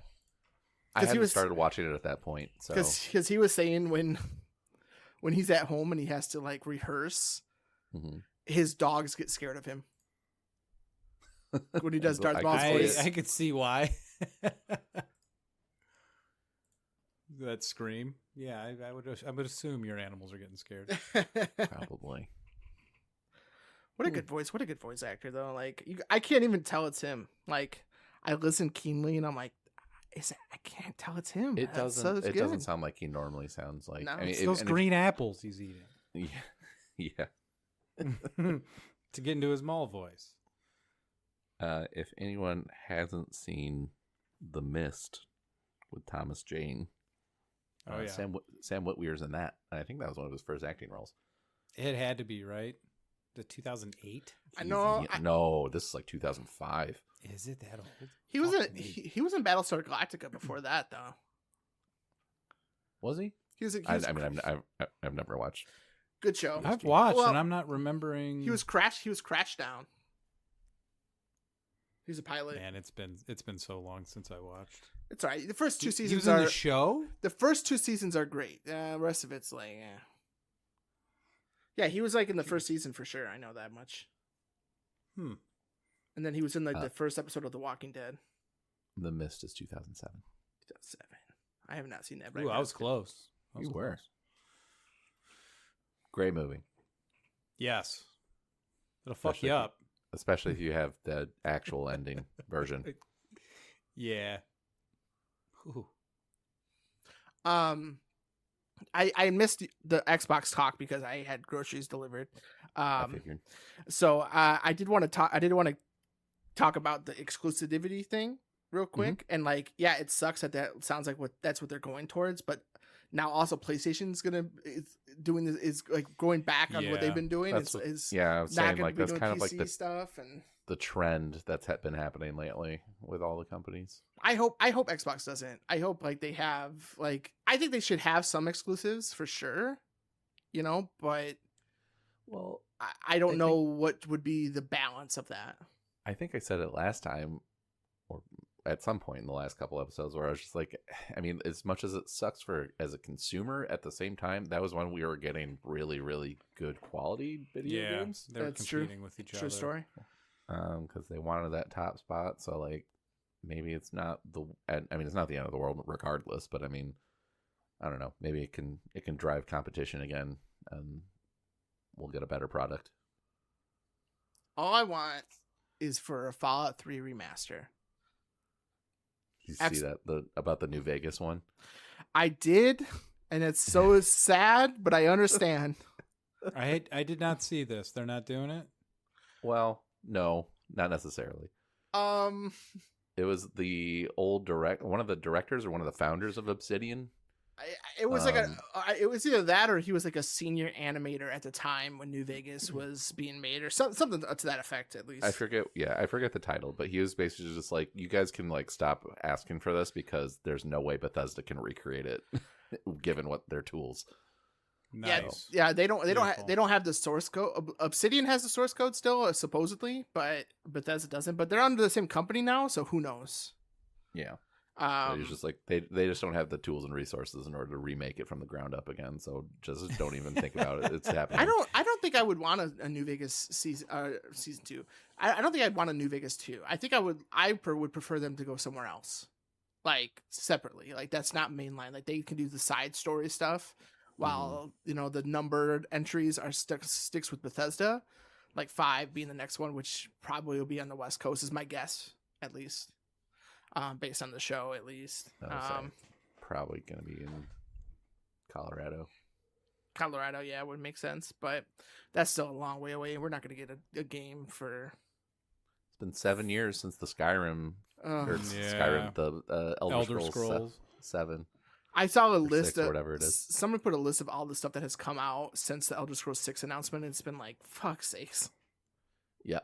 I hadn't started watching it at that point. So because he was saying when he's at home and he has to like rehearse, his dogs get scared of him when he does Darth Maul's voice. I could see why. That scream. Yeah, I would assume your animals are getting scared. Probably. What a good voice! What a good voice actor though. Like I can't even tell it's him. Like I listen keenly and I'm like, I can't tell it's him. It doesn't. It doesn't sound like he normally sounds like. No. I mean, it's those green apples he's eating. Yeah. To get into his Maul voice. If anyone hasn't seen The Mist with Thomas Jane, Sam Witwer's in that. I think that was one of his first acting roles. It had to be, right? The 2008. I know. No, this is like 2005. Is it that old? He was in Battlestar Galactica before that, though. Was he? I've never watched. Good show. I've watched, and I'm not remembering. He was Crash Down. He's a pilot. Man, it's been so long since I watched. It's all right. The first two seasons he was in the show. The first two seasons are great. The rest of it's like, yeah, he was like in the first season for sure. I know that much. And then he was in like the first episode of The Walking Dead. The Mist is 2007. 2007. I have not seen that. Ooh, I was close. You were. Great movie. Yes. It'll fuck you up. Especially if you have the actual ending version. Yeah. Ooh. I missed the Xbox talk because I had groceries delivered. I figured. So I did want to talk about the exclusivity thing real quick. And like, yeah, it sucks that sounds like that's what they're going towards, but now also PlayStation's is like going back on what they've been doing. I was saying like that's kind of like the stuff and the trend that's been happening lately with all the companies. I hope Xbox doesn't. I hope like they have like, I think they should have some exclusives for sure, but well, I don't know what would be the balance of that. I think I said it last time or at some point in the last couple episodes where I was just like, I mean, as much as it sucks as a consumer, at the same time, that was when we were getting really, really good quality video games. They were competing with each other. True story. Because they wanted that top spot. So like, maybe it's not it's not the end of the world regardless, but I mean, I don't know. Maybe it can drive competition again and we'll get a better product. All I want is for a Fallout 3 remaster. You see that about the New Vegas one? I did, and it's so sad, but I understand. I did not see this. They're not doing it? Well, no, not necessarily. It was the old one of the directors or one of the founders of Obsidian It was like it was either that or he was like a senior animator at the time when New Vegas was being made, or something to that effect, at least. I forget the title, but he was basically just like, you guys can like stop asking for this because there's no way Bethesda can recreate it, given what their tools. Nice. Yeah. They don't have the source code. Obsidian has the source code still, supposedly, but Bethesda doesn't. But they're under the same company now, so who knows? Yeah. It's just like they just don't have the tools and resources in order to remake it from the ground up again. So just don't even think about it. It's happening. I don't think I would want a New Vegas season 2. I don't think I'd want a New Vegas 2. I think I would prefer them to go somewhere else, like separately. Like that's not mainline. Like they can do the side story stuff, while the numbered entries are sticks with Bethesda. Like 5 being the next one, which probably will be on the West Coast, is my guess, at least. Based on the show, at least. Probably going to be in Colorado. Colorado, yeah, would make sense, but that's still a long way away. We're not going to get a game for. It's been 7 years since the Skyrim, the Elder Scrolls 7. I saw a list 6, or whatever it is. Someone put a list of all the stuff that has come out since the Elder Scrolls 6 announcement. And it's been like, fuck sakes. Yeah.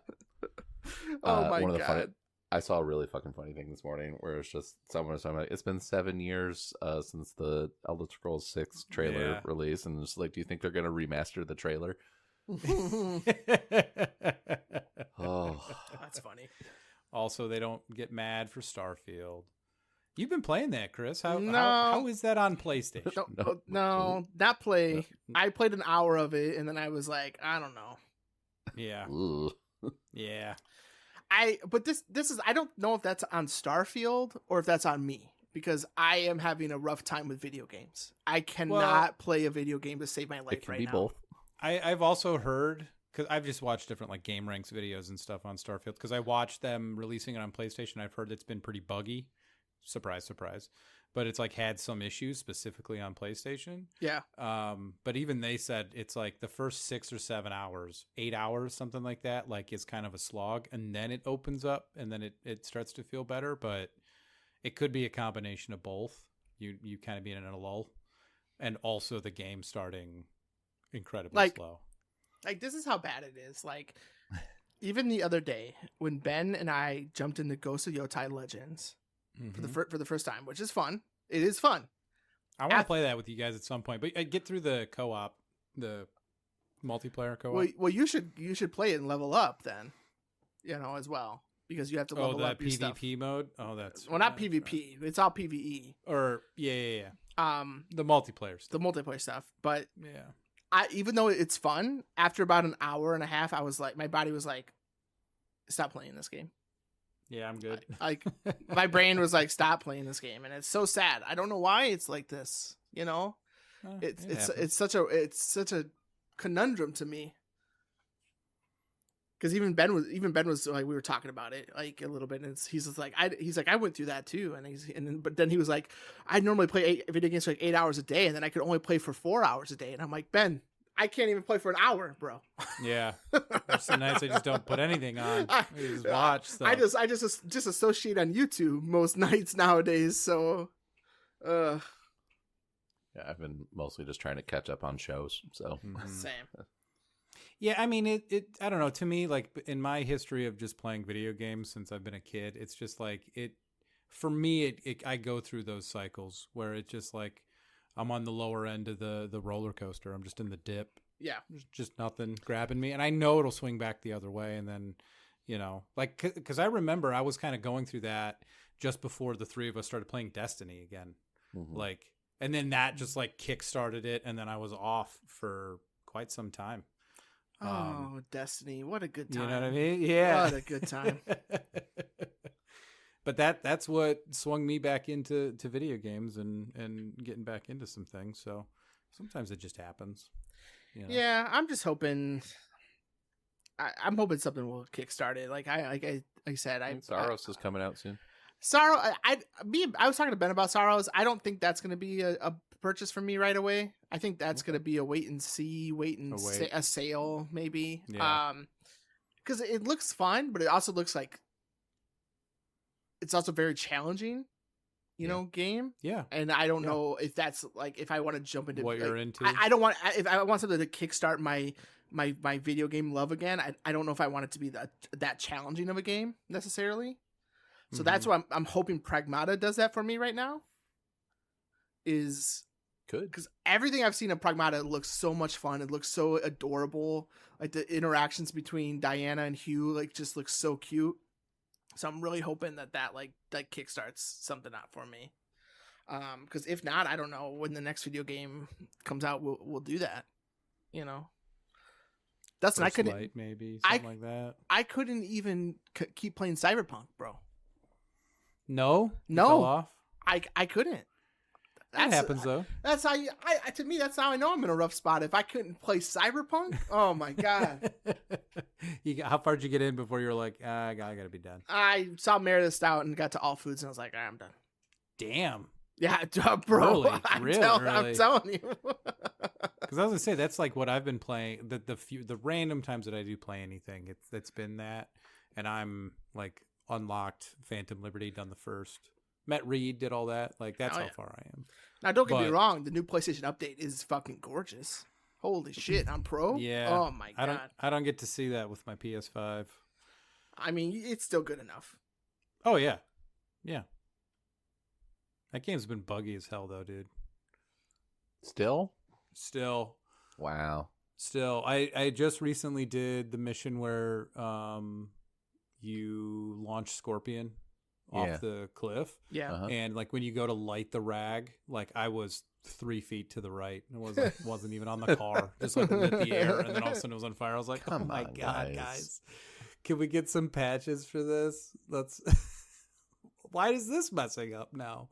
Oh my god. I saw a really fucking funny thing this morning where it's just someone was talking about, it's been 7 years since the Elder Scrolls 6 trailer release, and it's like, do you think they're going to remaster the trailer? Oh, that's funny. Also, they don't get mad for Starfield. You've been playing that, Chris. How is that on PlayStation? No, not play. I played an hour of it, and then I was like, I don't know. Yeah. Yeah. But this is, I don't know if that's on Starfield or if that's on me, because I am having a rough time with video games. I cannot play a video game to save my life it can be now. Both. I've also heard, because I've just watched different like Game Ranks videos and stuff on Starfield, because I watched them releasing it on PlayStation. I've heard it's been pretty buggy. Surprise, surprise. But it's like had some issues specifically on PlayStation. Yeah. But even they said it's like the first 6 or 7 hours, 8 hours, something like that, like it's kind of a slog, and then it opens up and then it starts to feel better. But it could be a combination of both. You kind of being in a lull, and also the game starting incredibly slow. Like this is how bad it is. Like even the other day when Ben and I jumped into Ghost of Yotai Legends. For the first time, which is fun. It is fun. I want to play that with you guys at some point, but I get through the co-op, the multiplayer co-op. Well, you should play it and level up then, as well, because you have to level up your PvP stuff. mode. Oh, that's not PvP. Right. It's all PvE. Or yeah. The multiplayer stuff. The multiplayer stuff, but yeah. Even though it's fun, after about an hour and a half, I was like, my body was like, stop playing this game. Yeah, I'm good. Like my brain was like, stop playing this game, and it's so sad. I don't know why it's like this. It's such a conundrum to me. Because even Ben was like, we were talking about it like a little bit, and he's just like, I went through that too, but then he was like, I normally play video games for like 8 hours a day, and then I could only play for 4 hours a day, and I'm like, Ben, I can't even play for an hour, bro. Yeah, there's some nights I just don't put anything on. I just watch stuff. I just associate on YouTube most nights nowadays. So, yeah, I've been mostly just trying to catch up on shows. So same. Yeah, I mean it. I don't know. To me, like in my history of just playing video games since I've been a kid, it's just like it. For me, I go through those cycles where it's just like. I'm on the lower end of the roller coaster. I'm just in the dip. Yeah. There's just nothing grabbing me. And I know it'll swing back the other way. And then, like, because I remember I was kind of going through that just before the three of us started playing Destiny again. Mm-hmm. Like, and then that just like kick-started it. And then I was off for quite some time. Destiny. What a good time. You know what I mean? Yeah. What a good time. But that's what swung me back into video games and getting back into some things. So sometimes it just happens. Yeah, I'm just hoping. I'm hoping something will kickstart it. Like I said, Saros is coming out soon. Sorrow. I was talking to Ben about Sorrows. I don't think that's going to be a purchase for me right away. I think that's going to be a wait and see, a sale maybe. Yeah. Because it looks fun, but it also looks like. It's also very challenging, game. Yeah. And I don't know if that's like if I want to jump into what you're into. I don't want if I want something to kickstart my video game love again. I don't know if I want it to be that challenging of a game necessarily. So that's why I'm hoping Pragmata does that for me right now. Is good because everything I've seen of Pragmata looks so much fun. It looks so adorable. Like the interactions between Diana and Hugh, like just looks so cute. So I'm really hoping that kickstarts something out for me. Because if not, I don't know when the next video game comes out. We'll do that. You know. Dustin, I couldn't Light, maybe something like that. I couldn't even keep playing Cyberpunk, bro. No. Fell off? I couldn't. That happens though. That's how to me. That's how I know I'm in a rough spot. If I couldn't play Cyberpunk, oh my god. How far did you get in before you were like, I gotta be done? I saw Meredith out and got to All Foods, and I was like, I'm done. Damn. Yeah, bro. Really? I'm telling you. Because I was gonna say that's like what I've been playing. The random times that I do play anything, it's been that, and I'm like unlocked Phantom Liberty, done the first. Met Reed, did all that. Like that's how far I am. Now, don't get me wrong. The new PlayStation update is fucking gorgeous. Holy shit, on Pro. Yeah. Oh my god. I don't get to see that with my PS5. I mean, it's still good enough. Oh yeah, yeah. That game's been buggy as hell though, dude. Still. Wow. Still, I just recently did the mission where you launch Scorpion off the cliff. Yeah. And like when you go to light the rag, like I was 3 feet to the right. It wasn't even on the car. Just like lit the air, and then all of a sudden it was on fire. I was like, Come oh my on, god, guys. Can we get some patches for this? Why is this messing up now?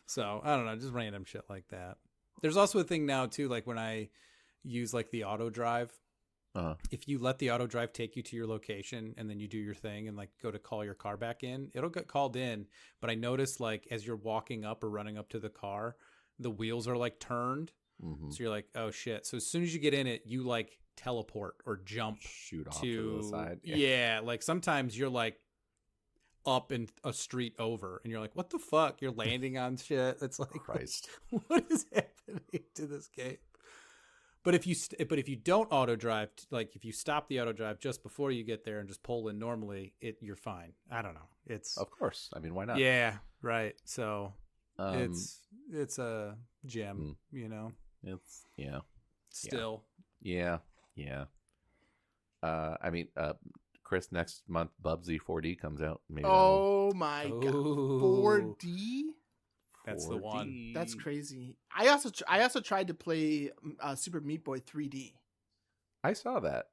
So I don't know, just random shit like that. There's also a thing now too, like when I use like the auto drive. If you let the auto drive take you to your location and then you do your thing and like go to call your car back in, it'll get called in. But I noticed like as you're walking up or running up to the car, the wheels are like turned. Mm-hmm. So you're like, oh shit. So as soon as you get in it, you like teleport or jump, shoot off to the side. Yeah. Like sometimes you're like up in a street over and you're like, what the fuck? You're landing on shit. It's like, Christ. What is happening to this game? But if you don't auto drive, like if you stop the auto drive just before you get there and just pull in normally, you're fine. I don't know. It's of course. I mean, why not? Yeah, right. So it's a gem, you know. It's Still. Yeah. I mean, Chris, next month Bubsy 4D comes out. Maybe oh my god, 4D. That's 4D. The one. That's crazy. I also tried to play Super Meat Boy 3D. I saw that.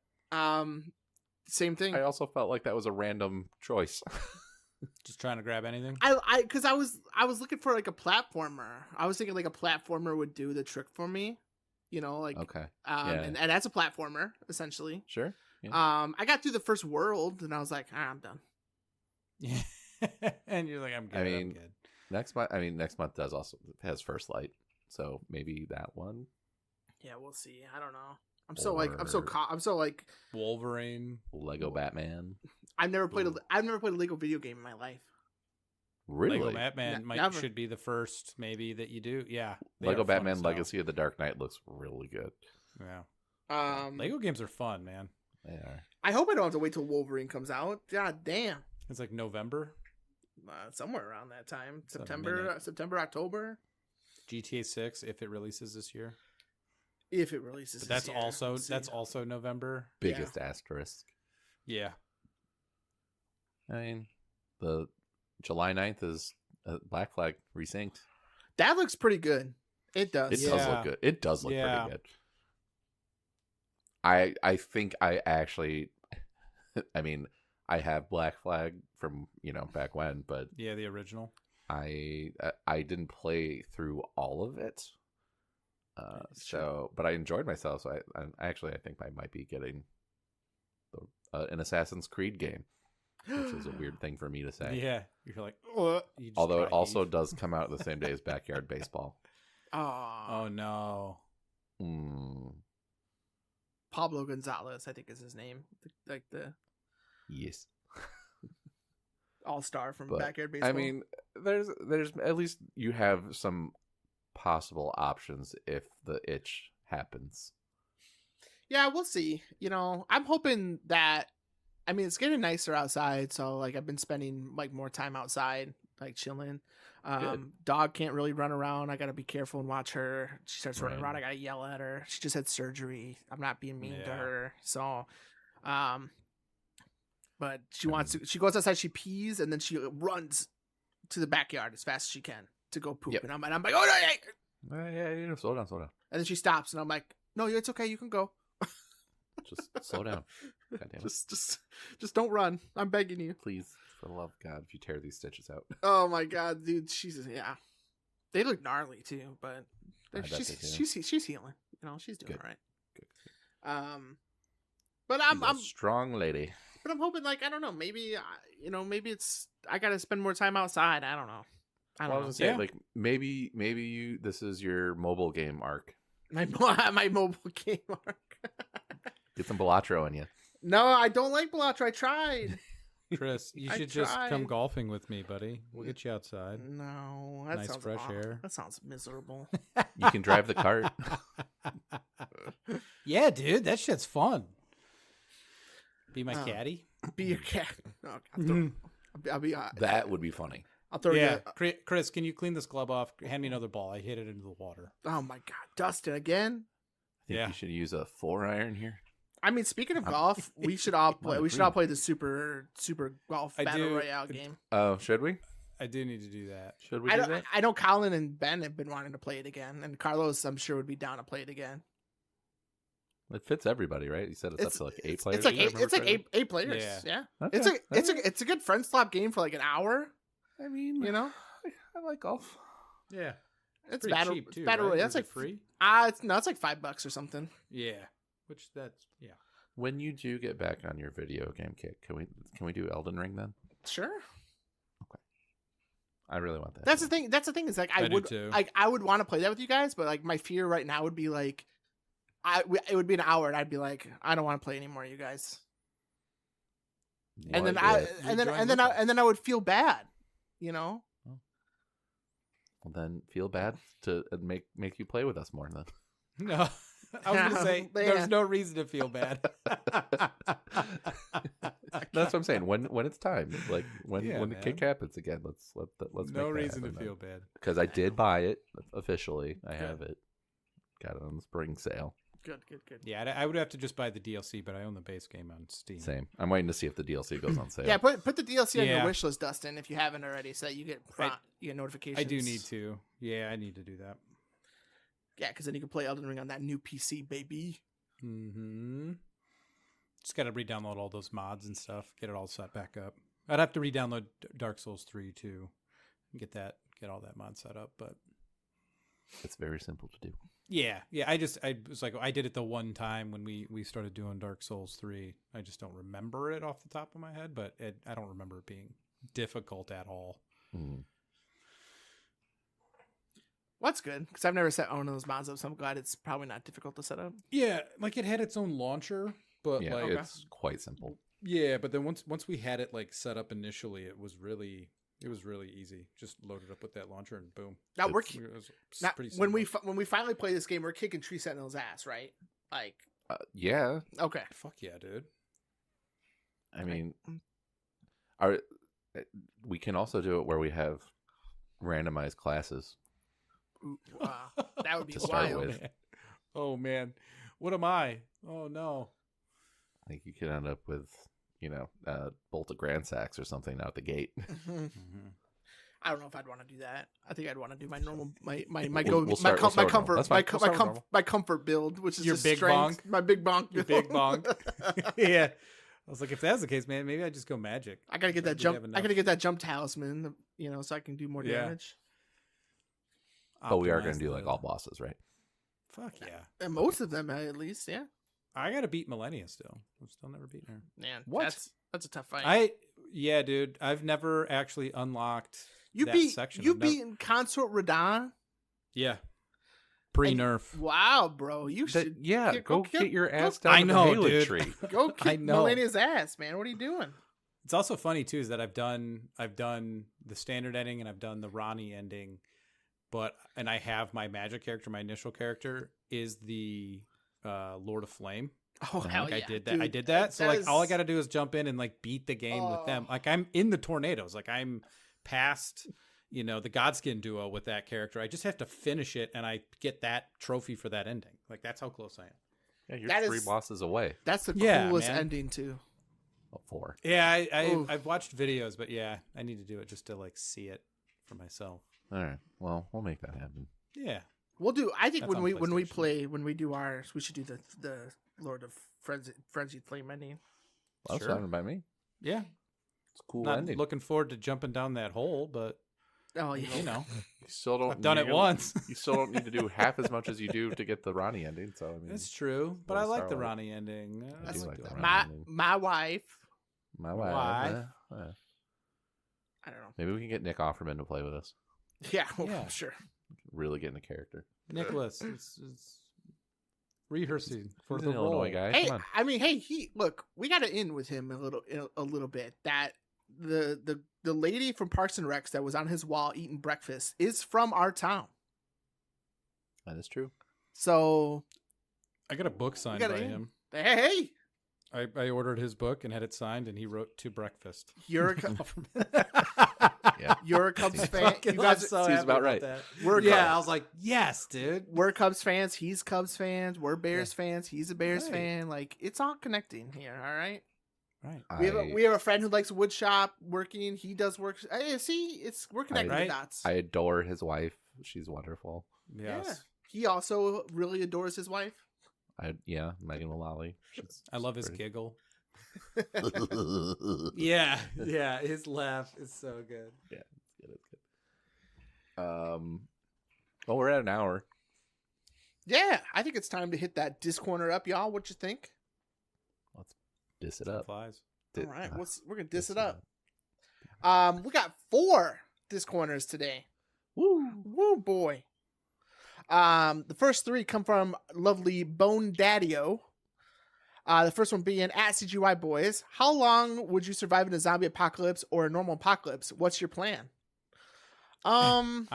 Same thing. I also felt like that was a random choice. Just trying to grab anything. Because I was looking for like a platformer. I was thinking like a platformer would do the trick for me. You know, like okay. And that's a platformer essentially. Sure. Yeah. I got through the first world and I was like, I'm done. Yeah. And you're like, I'm good. I'm good. Next month has First Light, so maybe that one. Yeah, we'll see. I don't know. I'm so like Wolverine, Lego Batman. I've never played a Lego video game in my life. Really? Lego Batman should be the first maybe that you do. Yeah. Lego Batman Legacy of the Dark Knight looks really good. Yeah. Lego games are fun, man. They are. I hope I don't have to wait till Wolverine comes out. God damn. It's like November. Somewhere around that time. September, October. GTA 6 if it releases this year. If it releases this year. That's also November. Biggest asterisk. Yeah. I mean, the July 9th is Black Flag resynced. That looks pretty good. It does. It does look good. It does look pretty good. I think I actually I mean, I have Black Flag from, back when, but yeah, the original. I didn't play through all of it. But I enjoyed myself, so I think I might be getting an Assassin's Creed game, which is a weird thing for me to say. Yeah, you're like, although it also does come out the same day as Backyard Baseball. Oh no. Pablo Gonzalez, I think is his name. Yes. all-star from But, Backyard Baseball. I mean, there's at least you have some possible options if the itch happens. Yeah, we'll see. You know, I'm hoping that. I mean, it's getting nicer outside, so like I've been spending like more time outside, like chilling. Dog can't really run around. I gotta be careful and watch her. She starts running around. I gotta yell at her. She just had surgery. I'm not being mean to her, so. But she wants to. She goes outside. She pees, and then she runs to the backyard as fast as she can to go poop. Yep. And I'm like, oh no, yeah, slow down. And then she stops, and I'm like, no, it's okay. You can go. Just slow down. God damn it. Just don't run. I'm begging you. Please, for the love of God, if you tear these stitches out. Oh my God, dude. Yeah. They look gnarly too, but she's healing. You know, she's doing all right. Good. But I'm a strong lady. But I'm hoping, like, I don't know, maybe it's I gotta spend more time outside. I don't know. I was gonna say, like, maybe this is your mobile game arc. My mobile game arc. Get some Balatro in you. No, I don't like Balatro. I tried. Chris, you should just come golfing with me, buddy. We'll get you outside. No, that nice sounds fresh air. That sounds miserable. You can drive the cart. Yeah, dude, that shit's fun. Be my caddy. Be your cat. Oh, I'll be. That would be funny. I'll throw you. Chris, can you clean this glove off? Hand me another ball. I hit it into the water. Oh my God, Dustin again. I think you should use a 4-iron here. I mean, speaking of golf, we should all play. We should all play the super golf battle royale game. Oh, should we? I do need to do that. Should we do that? I know Colin and Ben have been wanting to play it again, and Carlos, I'm sure, would be down to play it again. It fits everybody, right? You said it's up to like 8 players. It's like eight players. Yeah. Okay. It's a good friend swap game for like an hour. I mean, you know, I like golf. Yeah. It's battle cheap too, battle. Right? That's like free. It's like $5 or something. Yeah. Yeah. When you do get back on your video game kick, can we do Elden Ring then? Sure. Okay. I really want that. That's the thing. That's the thing is like I would want to play that with you guys, but like my fear right now would be like, it would be an hour, and I'd be like, I don't want to play anymore, you guys. And then I would feel bad, you know. Well, then feel bad to make you play with us more then. No, I was gonna say there's no reason to feel bad. That's what I'm saying. When it's time, like when the kick happens again, let's no make reason happen, to feel bad because I did buy it officially. I have it. Got it on the spring sale. Good. Yeah, I would have to just buy the DLC, but I own the base game on Steam. Same. I'm waiting to see if the DLC goes on sale. Yeah, put the DLC on your wish list, Dustin, if you haven't already, so that you get notifications. I do need to. Yeah, I need to do that. Yeah, because then you can play Elden Ring on that new PC, baby. Mm-hmm. Just got to re-download all those mods and stuff. Get it all set back up. I'd have to re-download Dark Souls 3 too. Get all that mod set up, but it's very simple to do. Yeah. I was like, I did it the one time when we started doing Dark Souls 3. I just don't remember it off the top of my head, but I don't remember it being difficult at all. Mm. Well, that's good, because I've never set one of those mods up, so I'm glad it's probably not difficult to set up. Yeah, like it had its own launcher, but it's quite simple. Yeah, but then once we had it like set up initially, it was really easy. Just load it up with that launcher and boom. Now when we finally play this game, we're kicking Tree Sentinel's ass, right? Like, yeah. Okay. Fuck yeah, dude. I mean, we can also do it where we have randomized classes. Ooh, that would be wild. With. Oh man, what am I? Oh no. I think you could end up with, Bolt of Grand Sax or something out the gate. Mm-hmm. I don't know if I'd want to do that. I think I'd want to do my normal my comfort build, which is your just big strength, bonk. My big bonk. Your big bonk. Yeah. I was like, if that's the case, man, maybe I just go magic. I gotta get that jump. I gotta get that jump talisman, so I can do more damage. But we are gonna do like all bosses, right? Fuck yeah. And most of them, at least, yeah. I gotta beat Millennia still. I've still never beaten her. Man, what? That's a tough fight. Yeah, dude. I've never actually unlocked section. You beaten Consort Radahn? Yeah. Pre-nerf. Wow, bro. You should. Yeah, go get your ass down the Halo tree. Go kick Millennia's ass, man. What are you doing? It's also funny too is that I've done the standard ending and I've done the Ronnie ending, and I have my magic character, my initial character is the Lord of Flame. Oh hell like yeah! I did that. Dude, I did that. So like all I got to do is jump in and like beat the game with them. Like I'm in the tornadoes. Like I'm past, the Godskin duo with that character. I just have to finish it and I get that trophy for that ending. Like that's how close I am. Yeah, you're 3 bosses away. That's the coolest ending too. 4. Yeah, I've watched videos, but yeah, I need to do it just to like see it for myself. All right. Well, we'll make that happen. Yeah. We'll do. I think That's when we do ours, we should do the Lord of Frenzied Flame ending. Well, that's fine by me. Yeah. It's a cool Not ending. looking forward to jumping down that hole, but oh yeah, you still don't. I've done it once. You still don't need to do half as much as you do to get the Ronnie ending. So I mean, that's true. But I like the Ronnie ending. I do like the Ronnie ending. My wife. My wife. I don't know. Maybe we can get Nick Offerman to play with us. Yeah, well, sure. Really get in the character. Nicholas, it's rehearsing for He's the an Illinois role. guy. Hey, Come on. I mean, hey, we got to end with him a little bit. That the lady from Parks and Recs that was on his wall eating breakfast is from our town. That is true. So I got a book signed by him. Hey, I ordered his book and had it signed, and he wrote to breakfast. you're a Yeah. you're a Cubs fan. You guys, so seems about right. I was like, yes, dude. we're Cubs fans. He's Cubs fans. We're Bears fans. He's a Bears fan. Like it's all connecting here. All right. Right. We have a friend who likes wood shop working. He does work. Hey, see, we're connecting the dots. I adore his wife. She's wonderful. Yes. Yeah. He also really adores his wife. Megan Mullally. I love his giggle. Yeah, his laugh is so good. Yeah, it's good. Well, we're at an hour. Yeah, I think it's time to hit that disc corner up, y'all. What you think? Let's diss it up. Flies. All right, we're gonna diss it up. We got 4 disc corners today. Woo boy. The first 3 come from lovely Bone Daddy-O. The first one being at CGY Boys. How long would you survive in a zombie apocalypse or a normal apocalypse? What's your plan? I'm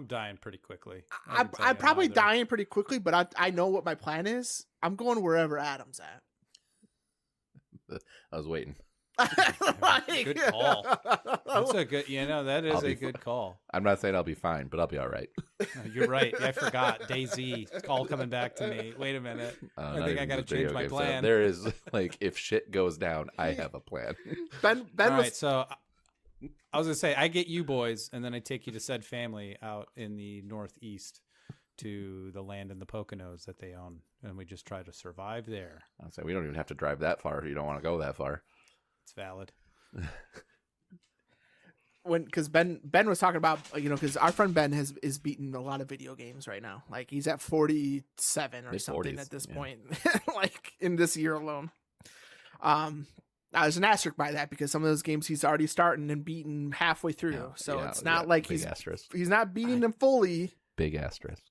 dying pretty quickly. I'm probably dying pretty quickly, but I know what my plan is. I'm going wherever Adam's at. I was waiting. Good call. That's a good. That is a good call. I'm not saying I'll be fine, but I'll be all right. You're right. I forgot. DayZ. Call coming back to me. Wait a minute. I think I got to change my plan. There is if shit goes down, I have a plan. Ben all was right, so I was gonna say I get you boys, and then I take you to said family out in the northeast to the land in the Poconos that they own, and we just try to survive there. I'll say we don't even have to drive that far. You don't want to go that far. It's valid. Because Ben was talking about because our friend Ben is beaten a lot of video games right now. Like he's at 47 or something 40s, at this point, like in this year alone. There's an asterisk by that because some of those games he's already starting and beaten halfway through. It's not like he's not beating them fully. Big asterisk.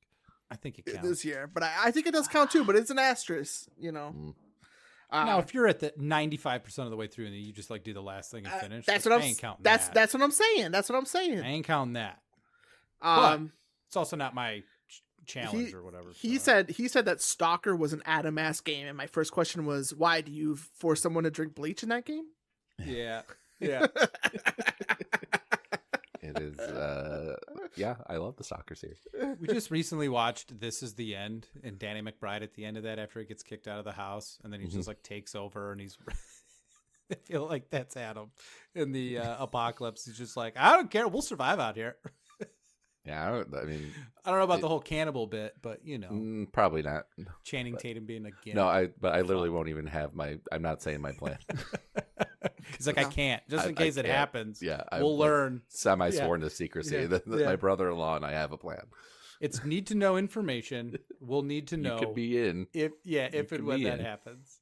I think it counts this year, but I think it does count too. But it's an asterisk, now, if you're at the 95% of the way through and you just do the last thing and finish, that's what I'm counting. That's what I'm saying. That's what I'm saying. I ain't counting that. But it's also not my challenge or whatever. He said that Stalker was an Adam-ass game, and my first question was, why do you force someone to drink bleach in that game? Yeah. It is. I love the soccer series. We just recently watched This Is the End, and Danny McBride at the end of that after he gets kicked out of the house, and then he just takes over, and he's. I feel like that's Adam in the apocalypse. He's just like, I don't care, we'll survive out here. Yeah, I mean, I don't know about the whole cannibal bit, but probably not. Channing Tatum being a gimp. No, I literally won't even have my. I'm not saying my plan. He's like, I can't, just in case it happens. Yeah, we'll learn. Semi-sworn to secrecy that my brother-in-law and I have a plan. It's need to know information. We'll need to know. You could be in if and when that happens.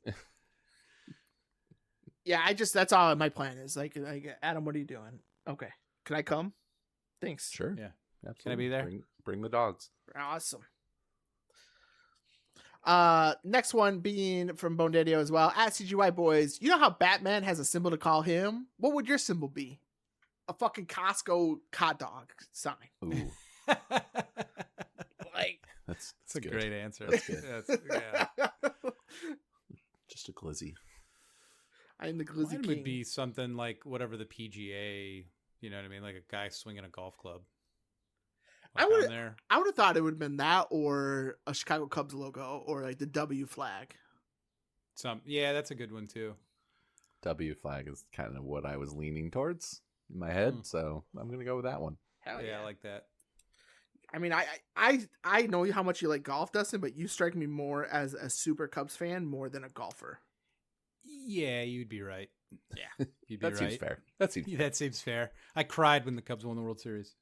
Yeah, that's all my plan is. Like, Adam, what are you doing? Okay, can I come? Thanks. Sure. Yeah. Absolutely. Can I be there? Bring the dogs. Awesome. Next one being from Bone Daddy as well. At CGY Boys, you know how Batman has a symbol to call him? What would your symbol be? A fucking Costco hot dog sign. Ooh, Like, that's a good. great answer. That's good. Yeah. Just a glizzy. I am the glizzy Mine king. would be something like whatever the PGA, you know what I mean? Like a guy swinging a golf club. I would- on there. I would have thought it would have been that or a Chicago Cubs logo or like the W flag. Yeah, that's a good one too. W flag is kind of what I was leaning towards in my head, so I'm gonna go with that one. Hell Yeah, I like that. I mean, I know how much you like golf, Dustin, but you strike me more as a super Cubs fan more than a golfer. Yeah, you'd be right. Yeah, You'd be That right. seems fair. That seems Yeah, that seems fair. I cried when the Cubs won the World Series.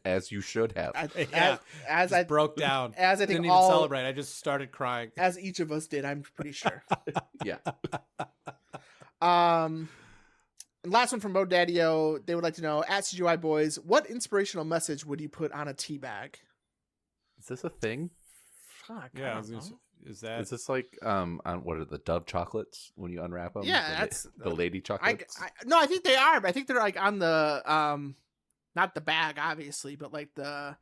as you should have. Yeah. As Just I broke down. as I think Didn't even all celebrate. I just started crying. as each of us did, I'm pretty sure. Yeah. Last one from Bo Daddy-O. They would like to know, at CGY Boys, what inspirational message would you put on a tea bag? Is this a thing? Fuck. I Yeah, I don't was gonna know. say, is that Is this like on what are the Dove chocolates when you unwrap them? Yeah, the, that's- the lady chocolates. No, I think they are, but I think they're like on the not the bag, obviously, but like the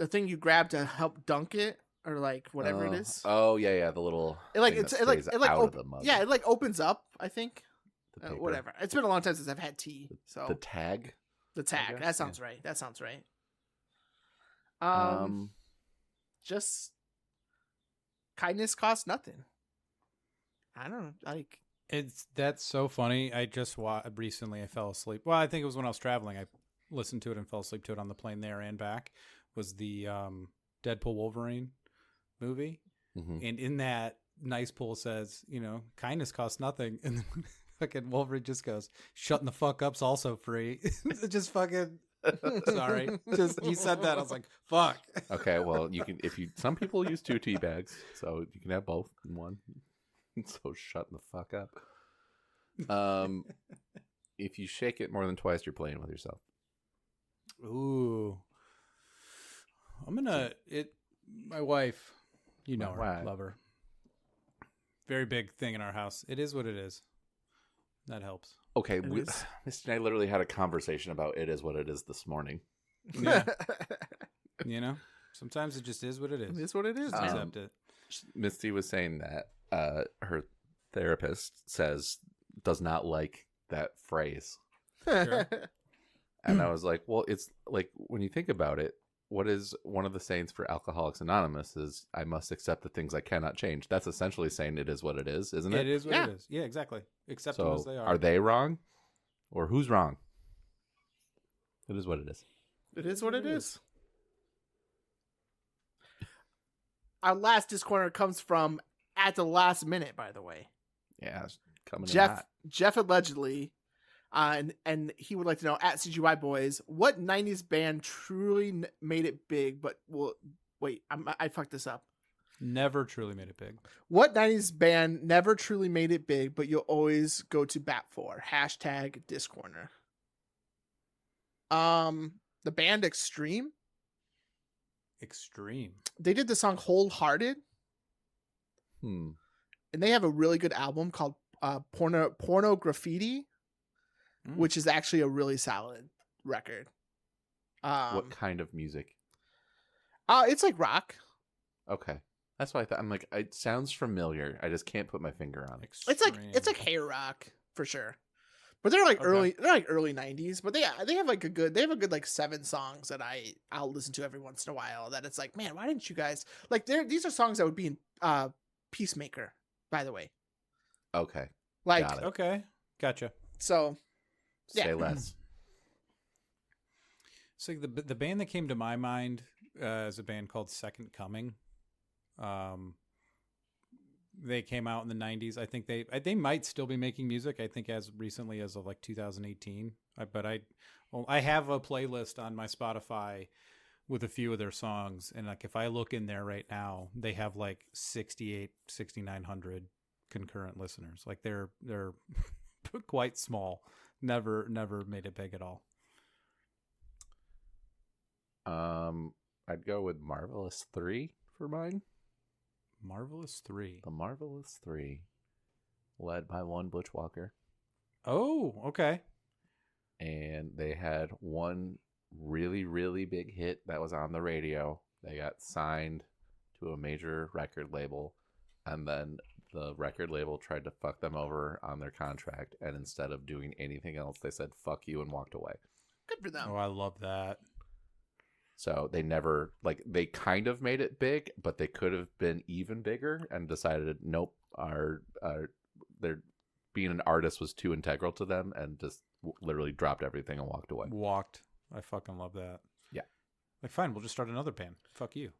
thing you grab to help dunk it or like whatever it is. Oh yeah, the little. It like thing it's that it like stays it like out op- of the mug. yeah, it like opens up. I think The paper. whatever. It's been a long time since I've had tea, so The tag. the tag. guess, That sounds right. That sounds right. Um, Just kindness costs nothing. I don't know, like. That's so funny. I just recently I fell asleep. Well, I think it was when I was traveling. I listened to it and fell asleep to it on the plane there and back. Was the Deadpool Wolverine movie, mhm. and in that, Nice Pool says, you know, kindness costs nothing, and then fucking Wolverine just goes, "Shutting the fuck up's also free." Just fucking. Sorry, just you said that. I was like, "Fuck." Okay, well, you can if you. Some people use 2 tea bags, so you can have both in one. So shut the fuck up. If you shake it more than twice, you're playing with yourself. Ooh, I'm gonna My wife, you know My her, wife. love her. Very big thing in our house. It is what it is. That helps. Okay, It is. Misty and I literally had a conversation about it is what it is this morning. Yeah. You know, sometimes it just is what it is. It is what it is, Just man. accept it. Misty was saying that her therapist does not like that phrase. Sure. And I was like, well, it's like when you think about it, what is one of the sayings for Alcoholics Anonymous is I must accept the things I cannot change. That's essentially saying it is what it is, isn't it? It is what Yeah. it is. Yeah, exactly. Accept them So as they are. are they wrong? Or who's wrong? It is what it is. It is what it is. Our last Discorder comes from at the last minute, by the way. Yeah, it's coming in Jeff hot. Jeff allegedly, and he would like to know, at CGY Boys, what '90s band truly made it big? But well, wait, I fucked this up. Never truly made it big. What '90s band never truly made it big, but you'll always go to bat for? Hashtag Discorner. The band Extreme. Extreme. They did the song Wholehearted, Hmm. and they have a really good album called Porno Graffiti, Mm. which is actually a really solid record. What kind of music? It's like rock. Okay. That's what I thought. I'm like, it sounds familiar. I just can't put my finger on it. It's like hair rock for sure. But they're like Okay. early '90s. But they have a good like 7 songs that I'll listen to every once in a while. That it's like, man, why didn't you guys like? These are songs that would be in Peacemaker, by the way. Okay. Like, Got it. Okay. Gotcha. so Say Yeah. less. So the band that came to my mind is a band called Second Coming. They came out in the 90s. I think they might still be making music. I think as recently as of like 2018. But I have a playlist on my Spotify with a few of their songs, and like if I look in there right now, they have like 6,900 concurrent listeners. Like they're quite small. Never made it big at all. I'd go with Marvelous 3 for mine. Marvelous Three. The Marvelous Three, led by one Butch Walker. Oh, okay. And they had one really, really big hit that was on the radio. They got signed to a major record label, and then the record label tried to fuck them over on their contract, and instead of doing anything else, they said fuck you and walked away. Good for them. Oh, I love that. So they never, like, they kind of made it big, but they could have been even bigger and decided nope, their being an artist was too integral to them, and just literally dropped everything and walked away. Walked. I fucking love that. Yeah. Like, fine, we'll just start another band. Fuck you.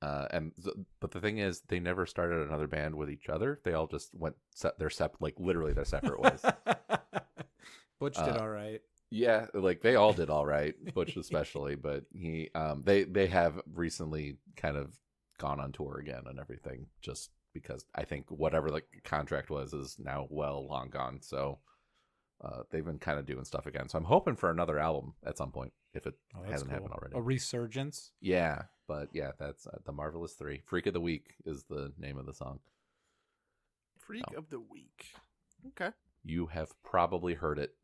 But the thing is, they never started another band with each other. They all just went literally their separate ways. Butch did all right. Yeah, like they all did all right, Butch especially. But they have recently kind of gone on tour again and everything, just because I think whatever the contract was is now long gone. So they've been kind of doing stuff again. So I'm hoping for another album at some point if it hasn't happened already. A resurgence. Yeah, but yeah, that's The Marvelous Three. Freak of the Week is the name of the song. Freak of the Week. Okay. You have probably heard it.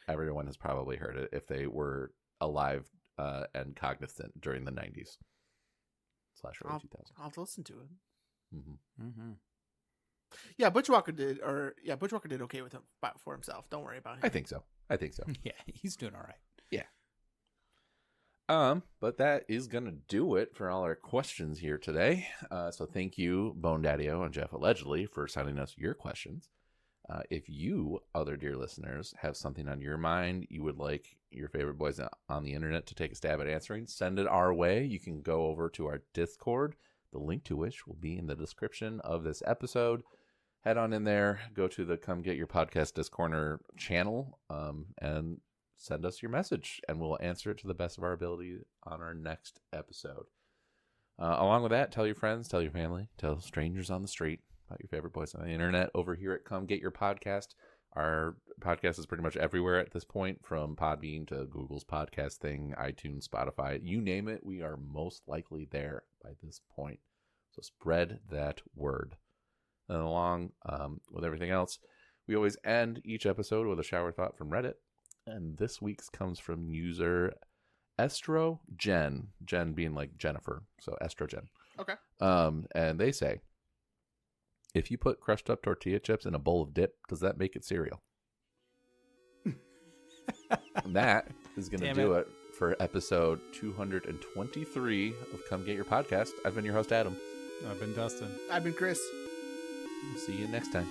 Everyone has probably heard it if they were alive and cognizant during the 90s / early 2000s. I'll have to listen to it. Mm-hmm. Mm-hmm. Yeah, Butch Walker did okay with him for himself. Don't worry about him. I think so. Yeah, he's doing all right. Yeah. But that is gonna do it for all our questions here today. So thank you, Bone Daddy-O and Jeff Allegedly, for sending us your questions. If you, other dear listeners, have something on your mind you would like your favorite boys on the internet to take a stab at answering, send it our way. You can go over to our Discord, the link to which will be in the description of this episode. Head on in there, go to the Come Get Your Podcast Discorner channel, and send us your message, and we'll answer it to the best of our ability on our next episode. Along with that, tell your friends, tell your family, tell strangers on the street about your favorite boys on the internet over here at Come Get Your Podcast. Our podcast is pretty much everywhere at this point, from Podbean to Google's podcast thing, iTunes, Spotify, you name it, we are most likely there by this point. So spread that word. And along with everything else, we always end each episode with a shower thought from Reddit. And this week's comes from user Estrogen, Jen being like Jennifer, so Estrogen. Okay. And they say, if you put crushed up tortilla chips in a bowl of dip, does that make it cereal? And that is going to do it for episode 223 of Come Get Your Podcast. I've been your host, Adam. I've been Dustin. I've been Chris. We'll see you next time.